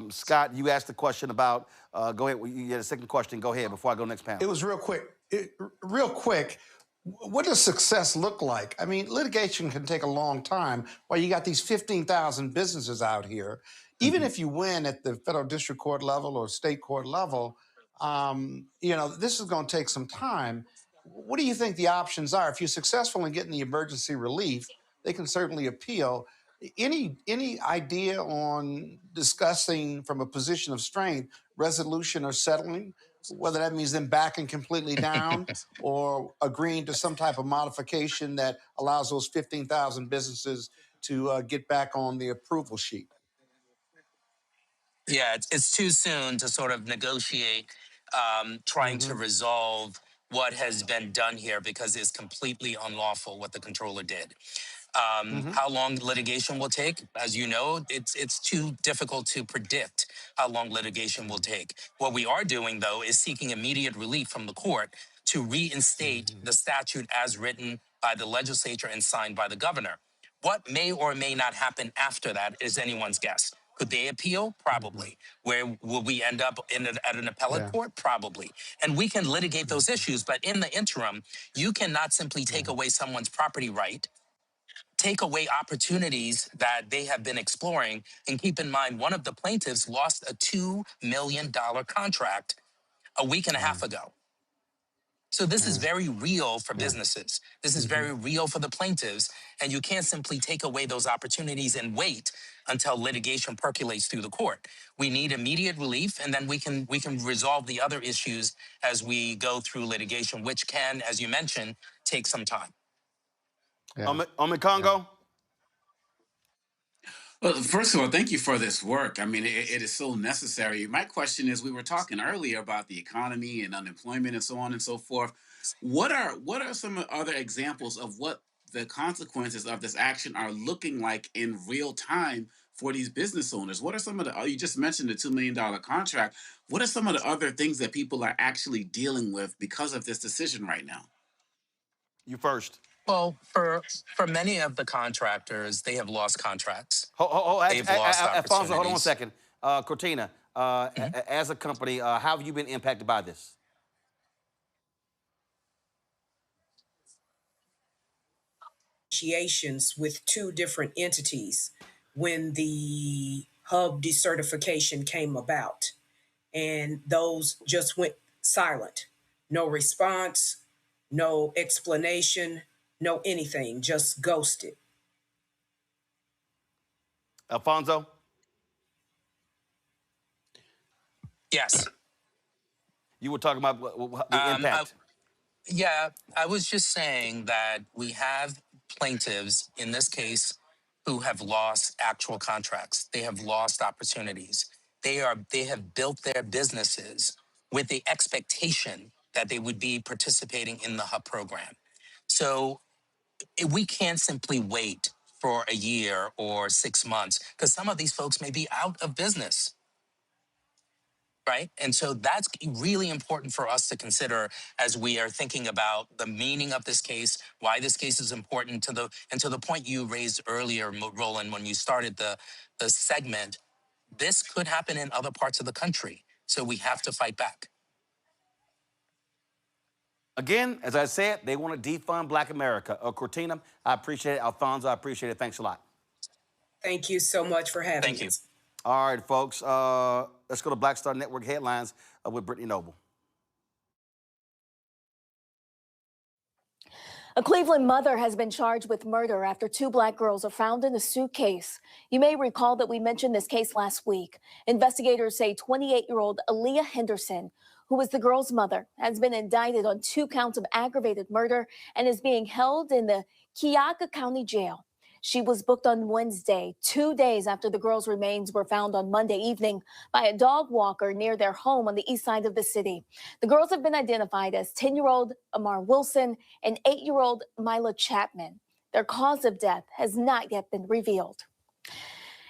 Scott, you asked the question about, go ahead, you had a second question, go ahead before I go next panel. It was real quick. What does success look like? I mean, litigation can take a long time while you got these 15,000 businesses out here. Even if you win at the federal district court level or state court level, this is going to take some time. What do you think the options are? If you're successful in getting the emergency relief, they can certainly appeal. Any idea on discussing from a position of strength resolution or settling, whether that means them backing completely down or agreeing to some type of modification that allows those 15,000 businesses to get back on the approval sheet? Yeah, it's too soon to sort of negotiate, trying to resolve what has been done here because it's completely unlawful what the controller did. How long litigation will take, as you know, it's too difficult to predict how long litigation will take. What we are doing, though, is seeking immediate relief from the court to reinstate the statute as written by the legislature and signed by the governor. What may or may not happen after that is anyone's guess. Could they appeal? Probably. Where will we end up at an appellate court? Probably. And we can litigate those issues, but in the interim, you cannot simply take away someone's property right, take away opportunities that they have been exploring. And keep in mind, one of the plaintiffs lost a $2 million contract a week and a half ago. So this is very real for businesses. This is very real for the plaintiffs. And you can't simply take away those opportunities and wait until litigation percolates through the court. We need immediate relief, and then we can resolve the other issues as we go through litigation, which can, as you mentioned, take some time. Ome Congo? Well, first of all, thank you for this work. I mean, it is so necessary. My question is, we were talking earlier about the economy and unemployment and so on and so forth. What are some other examples of what the consequences of this action are looking like in real time for these business owners? What are some of the, you just mentioned the $2 million contract. What are some of the other things that people are actually dealing with because of this decision right now? You first. Well, for many of the contractors, they have lost contracts. They've lost opportunities. Alfonso, hold on 1 second. Cortina, as a company, how have you been impacted by this? Negotiations with two different entities when the hub decertification came about, and those just went silent. No response, no explanation, no anything, just ghosted. Alfonso? Yes. You were talking about the impact. I was just saying that we have plaintiffs in this case who have lost actual contracts. They have lost opportunities. They have built their businesses with the expectation that they would be participating in the HUB program. So we can't simply wait for a year or 6 months because some of these folks may be out of business. Right. And so that's really important for us to consider as we are thinking about the meaning of this case, why this case is important to the point you raised earlier, Roland, when you started the segment. This could happen in other parts of the country. So we have to fight back. Again, as I said, they want to defund Black America. Cortina, I appreciate it. Alfonso, I appreciate it. Thanks a lot. Thank you so much for having us. Thank you. All right, folks. Let's go to Black Star Network headlines with Brittany Noble. A Cleveland mother has been charged with murder after 2 Black girls are found in a suitcase. You may recall that we mentioned this case last week. Investigators say 28-year-old Aaliyah Henderson, who was the girl's mother, has been indicted on 2 counts of aggravated murder and is being held in the Cuyahoga County Jail. She was booked on Wednesday, 2 days after the girls' remains were found on Monday evening by a dog walker near their home on the east side of the city. The girls have been identified as 10-year-old Amar Wilson and 8-year-old Mila Chapman. Their cause of death has not yet been revealed.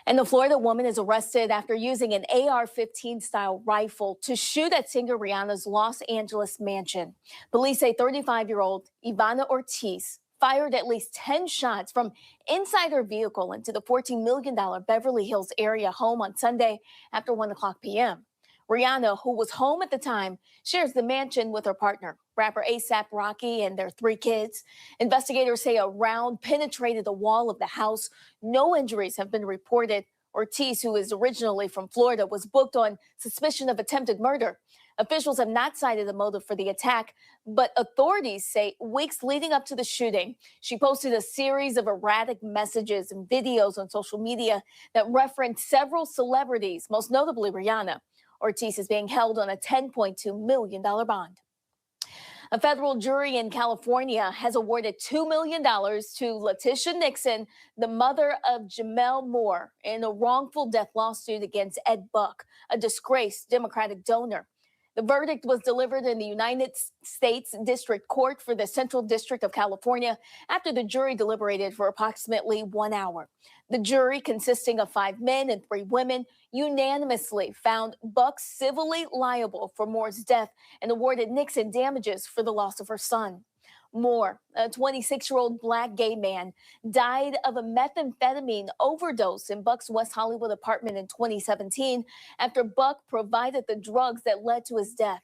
And the Florida woman is arrested after using an AR-15 style rifle to shoot at singer Rihanna's Los Angeles mansion. Police say 35-year-old Ivana Ortiz fired at least 10 shots from inside her vehicle into the $14 million Beverly Hills area home on Sunday after 1 o'clock p.m. Rihanna, who was home at the time, shares the mansion with her partner, rapper A$AP Rocky, and their 3 kids. Investigators say a round penetrated the wall of the house. No injuries have been reported. Ortiz, who is originally from Florida, was booked on suspicion of attempted murder. Officials have not cited a motive for the attack, but authorities say weeks leading up to the shooting, she posted a series of erratic messages and videos on social media that referenced several celebrities, most notably Rihanna. Ortiz is being held on a $10.2 million bond. A federal jury in California has awarded $2 million to Letitia Nixon, the mother of Jamel Moore, in a wrongful death lawsuit against Ed Buck, a disgraced Democratic donor. The verdict was delivered in the United States District Court for the Central District of California after the jury deliberated for approximately 1 hour. The jury, consisting of 5 men and 3 women, unanimously found Buck civilly liable for Moore's death and awarded Nixon damages for the loss of her son. Moore, a 26-year-old black gay man, died of a methamphetamine overdose in Buck's West Hollywood apartment in 2017 after Buck provided the drugs that led to his death.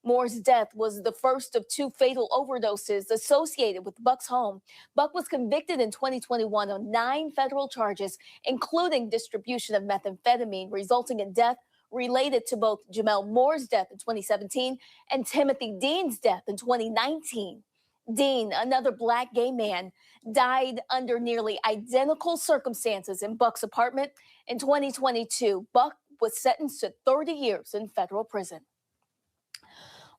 Moore's death was the first of 2 fatal overdoses associated with Buck's home. Buck was convicted in 2021 on 9 federal charges, including distribution of methamphetamine, resulting in death related to both Jamel Moore's death in 2017 and Timothy Dean's death in 2019. Dean, another black gay man, died under nearly identical circumstances in Buck's apartment. In 2022, Buck was sentenced to 30 years in federal prison.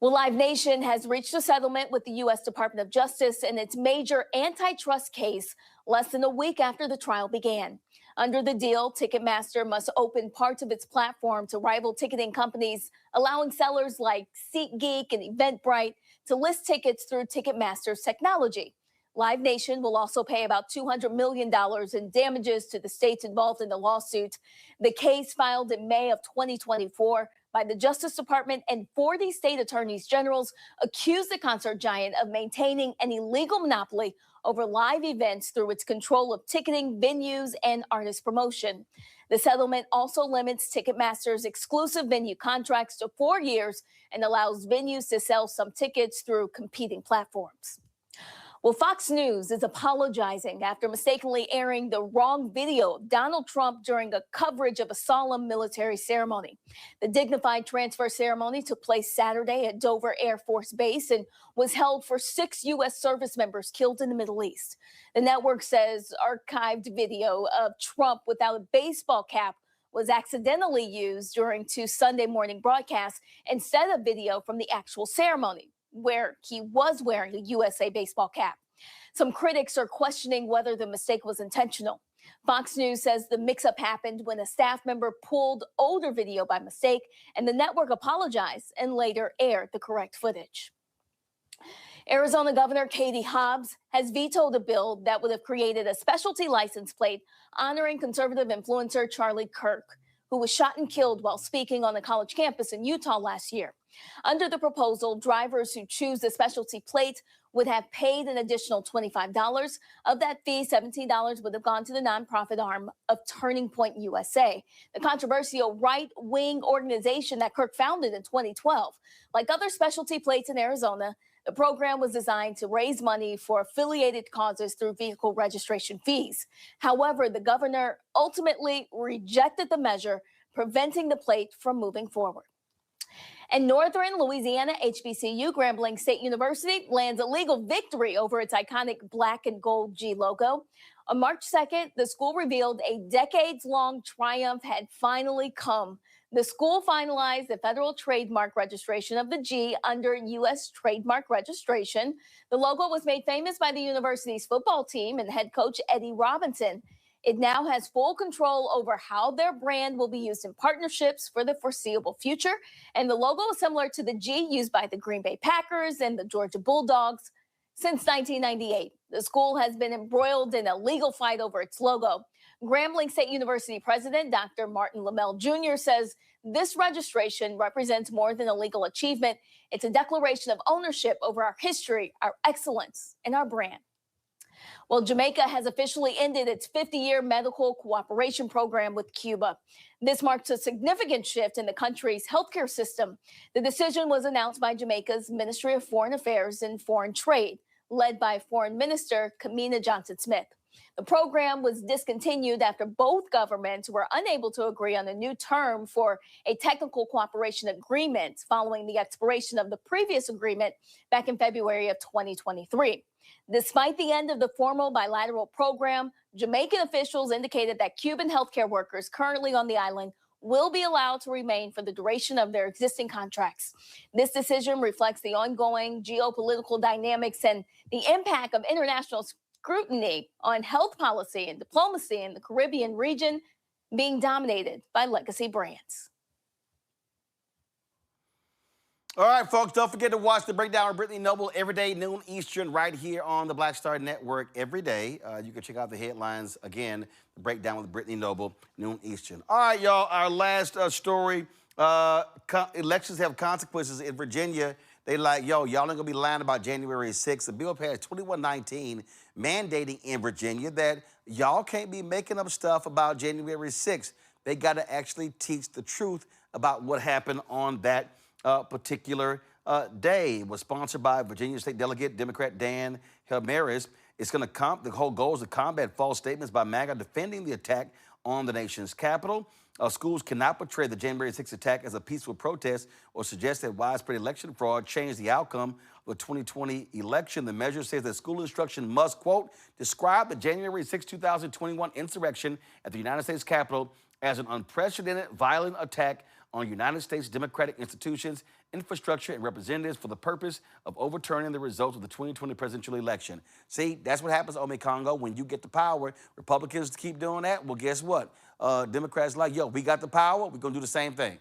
Well, Live Nation has reached a settlement with the U.S. Department of Justice in its major antitrust case less than a week after the trial began. Under the deal, Ticketmaster must open parts of its platform to rival ticketing companies, allowing sellers like SeatGeek and Eventbrite to list tickets through Ticketmaster's technology. Live Nation will also pay about $200 million in damages to the states involved in the lawsuit. The case, filed in May of 2024 by the Justice Department and 40 state attorneys generals, accused the concert giant of maintaining an illegal monopoly over live events through its control of ticketing, venues, and artist promotion. The settlement also limits Ticketmaster's exclusive venue contracts to 4 years and allows venues to sell some tickets through competing platforms. Well, Fox News is apologizing after mistakenly airing the wrong video of Donald Trump during a coverage of a solemn military ceremony. The dignified transfer ceremony took place Saturday at Dover Air Force Base and was held for 6 U.S. service members killed in the Middle East. The network says archived video of Trump without a baseball cap was accidentally used during 2 Sunday morning broadcasts instead of video from the actual ceremony, where he was wearing a USA baseball cap. Some critics are questioning whether the mistake was intentional. Fox News says the mix-up happened when a staff member pulled older video by mistake, and the network apologized and later aired the correct footage. Arizona Governor Katie Hobbs has vetoed a bill that would have created a specialty license plate honoring conservative influencer Charlie Kirk, who was shot and killed while speaking on a college campus in Utah last year. Under the proposal, drivers who choose the specialty plate would have paid an additional $25. Of that fee, $17 would have gone to the nonprofit arm of Turning Point USA, the controversial right-wing organization that Kirk founded in 2012. Like other specialty plates in Arizona, the program was designed to raise money for affiliated causes through vehicle registration fees. However, the governor ultimately rejected the measure, preventing the plate from moving forward. And Northern Louisiana HBCU Grambling State University lands a legal victory over its iconic black and gold G logo. On March 2nd, the school revealed a decades-long triumph had finally come. The school finalized the federal trademark registration of the G under U.S. trademark registration. The logo was made famous by the university's football team and head coach Eddie Robinson. It now has full control over how their brand will be used in partnerships for the foreseeable future. And the logo is similar to the G used by the Green Bay Packers and the Georgia Bulldogs. Since 1998, the school has been embroiled in a legal fight over its logo. Grambling State University President Dr. Martin Lamel Jr. says this registration represents more than a legal achievement. It's a declaration of ownership over our history, our excellence, and our brand. Well, Jamaica has officially ended its 50-year medical cooperation program with Cuba. This marks a significant shift in the country's healthcare system. The decision was announced by Jamaica's Ministry of Foreign Affairs and Foreign Trade, led by Foreign Minister Kamina Johnson-Smith. The program was discontinued after both governments were unable to agree on a new term for a technical cooperation agreement following the expiration of the previous agreement back in February of 2023. Despite the end of the formal bilateral program, Jamaican officials indicated that Cuban healthcare workers currently on the island will be allowed to remain for the duration of their existing contracts. This decision reflects the ongoing geopolitical dynamics and the impact of international scrutiny on health policy and diplomacy in the Caribbean region being dominated by legacy brands. All right, folks, don't forget to watch The Breakdown with Brittany Noble every day, noon Eastern, right here on the Black Star Network every day. You can check out the headlines again, The Breakdown with Brittany Noble, noon Eastern. All right, y'all, our last story. Elections have consequences in Virginia. They like, y'all ain't gonna be lying about January 6th. The bill passed 2119, mandating in Virginia that y'all can't be making up stuff about January 6th. They gotta actually teach the truth about what happened on that particular day. It was sponsored by Virginia State Delegate Democrat Dan Helmaris. The whole goal is to combat false statements by MAGA defending the attack on the nation's capital. Schools cannot portray the January 6th attack as a peaceful protest or suggest that widespread election fraud changed the outcome of the 2020 election. The measure says that school instruction must, quote, describe the January 6, 2021 insurrection at the United States Capitol as an unprecedented violent attack on United States democratic institutions, infrastructure, and representatives for the purpose of overturning the results of the 2020 presidential election. See, that's what happens, Ome Congo, when you get the power. Republicans keep doing that. Well, guess what? Democrats like, yo, we got the power. We're going to do the same thing.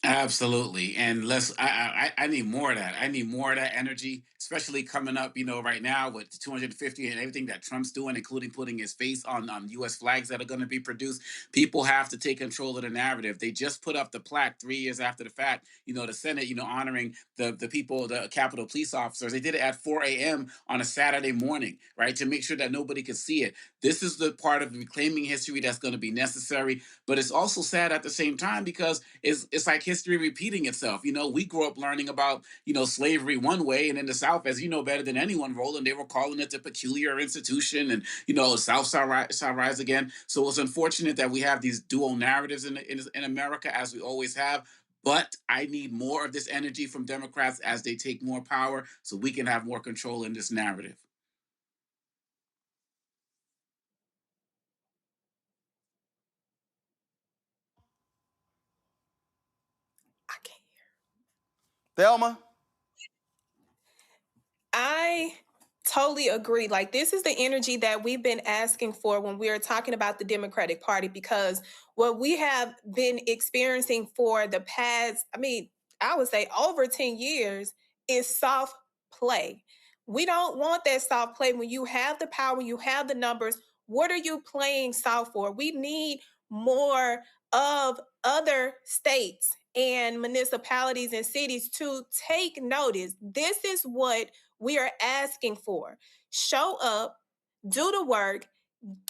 Absolutely. And I need more of that. I need more of that energy, especially coming up, right now with the 250 and everything that Trump's doing, including putting his face on U.S. flags that are going to be produced. People have to take control of the narrative. They just put up the plaque 3 years after the fact, the Senate, honoring the people, the Capitol police officers. They did it at 4 a.m. on a Saturday morning, right, to make sure that nobody could see it. This is the part of reclaiming history that's going to be necessary. But it's also sad at the same time because it's like history repeating itself. We grew up learning about, slavery one way, and in the South, as you know better than anyone, Roland, they were calling it the peculiar institution and, South shall rise again. So it's unfortunate that we have these dual narratives in America, as we always have. But I need more of this energy from Democrats as they take more power so we can have more control in this narrative. I can't hear. Thelma? I totally agree. Like, this is the energy that we've been asking for when we are talking about the Democratic Party, because what we have been experiencing for the past, I would say over 10 years is soft play. We don't want that soft play. When you have the power, you have the numbers, what are you playing soft for? We need more of other states and municipalities and cities to take notice. This is what we are asking for. Show up, do the work,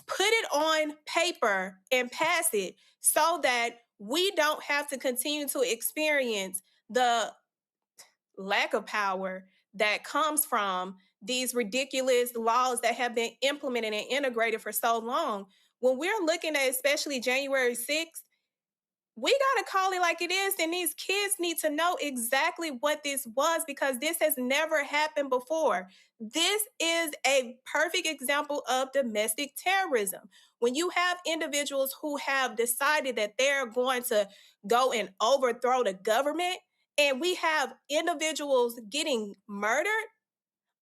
put it on paper and pass it so that we don't have to continue to experience the lack of power that comes from these ridiculous laws that have been implemented and integrated for so long. When we're looking at especially January 6th, we got to call it like it is, and these kids need to know exactly what this was, because this has never happened before. This is a perfect example of domestic terrorism. When you have individuals who have decided that they're going to go and overthrow the government, and we have individuals getting murdered,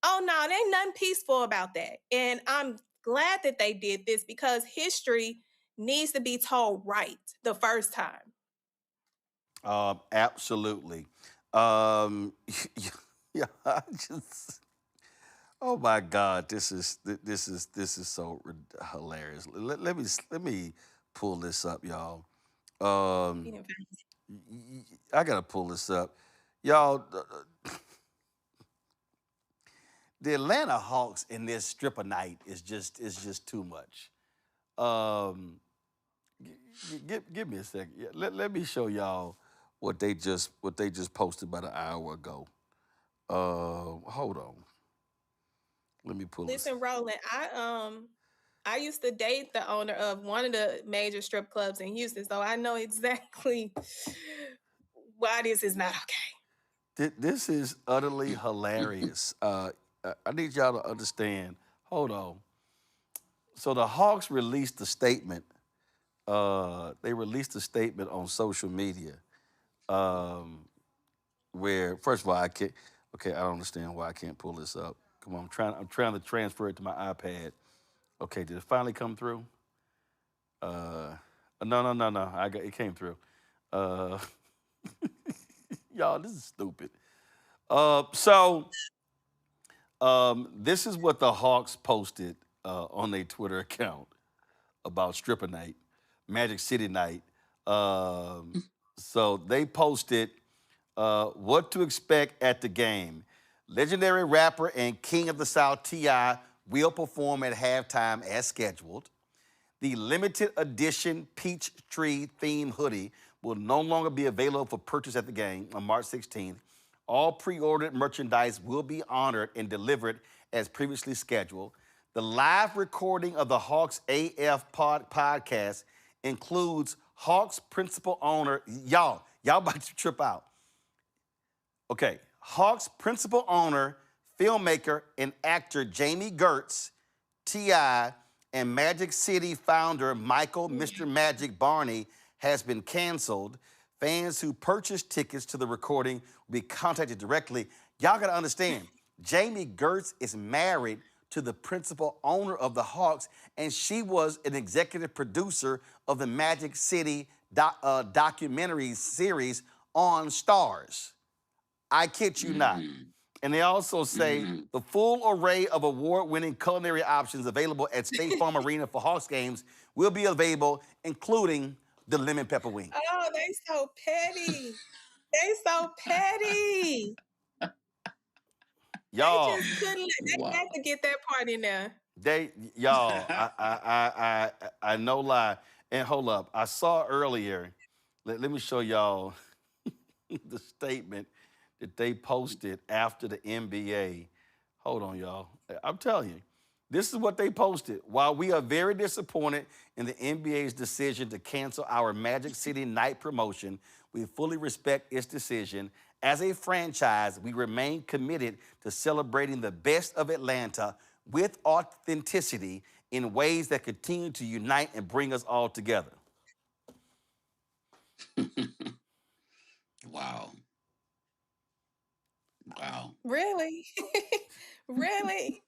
oh no, there ain't nothing peaceful about that. And I'm glad that they did this, because history needs to be told right the first time. Absolutely. Yeah, oh my God, this is so hilarious. Let me pull this up, y'all. I gotta pull this up, y'all. the Atlanta Hawks in this stripper night is just too much. Give me a second. Yeah, let me show y'all what they just posted about an hour ago. Hold on. Let me pull this. Listen, Roland, I used to date the owner of one of the major strip clubs in Houston, so I know exactly why this is not okay. This is utterly hilarious. I need y'all to understand. Hold on. So the Hawks released a statement. They released a statement on social media, where first of all I can't. Okay, I don't understand why I can't pull this up. Come on, I'm trying to transfer it to my iPad. Okay, did it finally come through? No. It came through. Y'all, this is stupid. This is what the Hawks posted on their Twitter account about stripper night, Magic City night. So they posted what to expect at the game. Legendary rapper and King of the South, T.I., will perform at halftime as scheduled. The limited edition peach tree theme hoodie will no longer be available for purchase at the game on March 16th. All pre-ordered merchandise will be honored and delivered as previously scheduled. The live recording of the Hawks AF podcast includes Hawks principal owner, y'all about to trip out. Okay, Hawks principal owner, filmmaker, and actor Jamie Gertz, T.I., and Magic City founder Michael Mr. Magic Barney has been canceled. Fans who purchased tickets to the recording will be contacted directly. Y'all gotta understand, Jamie Gertz is married to the principal owner of the Hawks, and she was an executive producer of the Magic City documentary series on Stars. I kid you not. And they also say the full array of award-winning culinary options available at State Farm Arena for Hawks games will be available, including the lemon pepper wing. Oh, they so petty. They so petty. Y'all, They just couldn't. They had to get that part in there. I no lie. And hold up, I saw earlier. Let me show y'all the statement that they posted after the NBA. Hold on, y'all. I'm telling you, this is what they posted. While we are very disappointed in the NBA's decision to cancel our Magic City night promotion, we fully respect its decision. As a franchise, we remain committed to celebrating the best of Atlanta with authenticity in ways that continue to unite and bring us all together. Wow. Wow. Really? Really?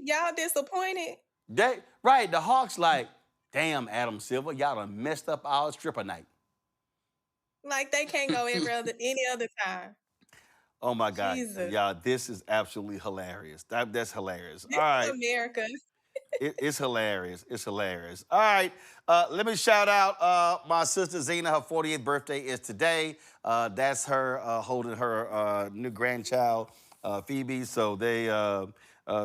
Y'all disappointed? The Hawks like, damn, Adam Silver, y'all done messed up our stripper night. Like they can't go any other time. Oh my God, Jesus. y'all, this is absolutely hilarious. That's hilarious. This All right. is America. It's hilarious. It's hilarious. All right. Let me shout out my sister Zena. Her 48th birthday is today. That's her holding her new grandchild, Phoebe. So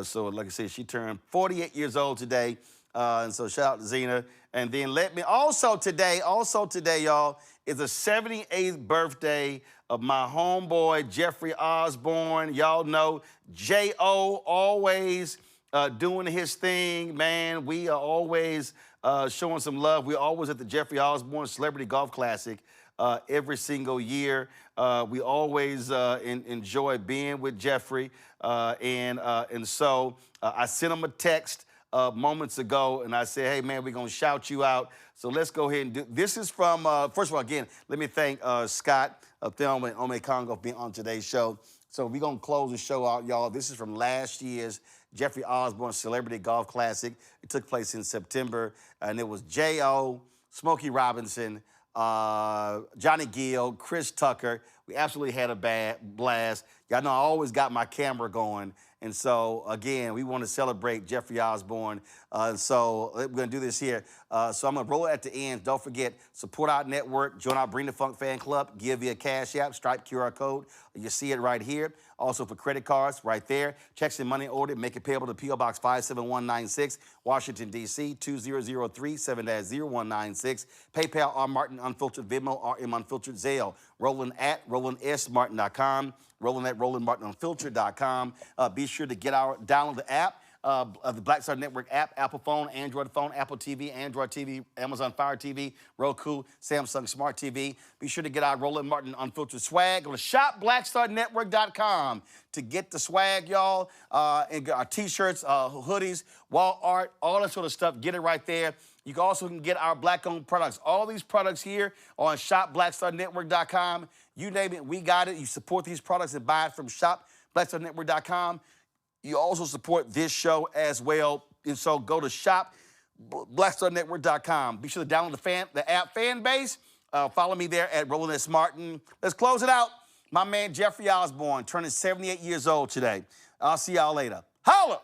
so like I said, she turned 48 years old today. And so shout out to Zena. And then let me also today, y'all, is the 78th birthday of my homeboy Jeffrey Osborne. Y'all know J.O. always doing his thing, man. We are always showing some love. We're always at the Jeffrey Osborne Celebrity Golf Classic every single year. We always enjoy being with Jeffrey. And so I sent him a text moments ago, and I said, hey, man, we're going to shout you out. So let's go ahead and do this. Is from, first of all, again, let me thank Scott Thelma and Ome Congo for being on today's show. So we're going to close the show out, y'all. This is from last year's Jeffrey Osborne Celebrity Golf Classic. It took place in September, and it was J.O., Smokey Robinson, Johnny Gill, Chris Tucker. We absolutely had a blast. Y'all know I always got my camera going. And so, again, we want to celebrate Jeffrey Osborne. So we're going to do this here. So I'm going to roll it at the end. Don't forget, support our network, join our Bring the Funk fan club, give via Cash App, Stripe QR code. You see it right here. Also for credit cards, right there. Checks and money order, make it payable to P.O. Box 57196, Washington, D.C., 2003 7-0196. PayPal, R. Martin Unfiltered, Venmo, RM Unfiltered, Zelle. Roland at RolandSMartin.com. Roland at RolandMartinUnfiltered.com. Be sure to download the app. Of the Black Star Network app, Apple phone, Android phone, Apple TV, Android TV, Amazon Fire TV, Roku, Samsung Smart TV. Be sure to get our Roland Martin Unfiltered swag. Go to shopblackstarnetwork.com to get the swag, y'all, and get our T-shirts, hoodies, wall art, all that sort of stuff. Get it right there. You also can get our Black-owned products. All these products here are on shopblackstarnetwork.com. You name it, we got it. You support these products and buy it from shopblackstarnetwork.com. You also support this show as well. And so go to shopblackstarnetwork.com. Be sure to download the app Fan Base. Follow me there at Roland S. Martin. Let's close it out. My man Jeffrey Osborne turning 78 years old today. I'll see y'all later. Holla!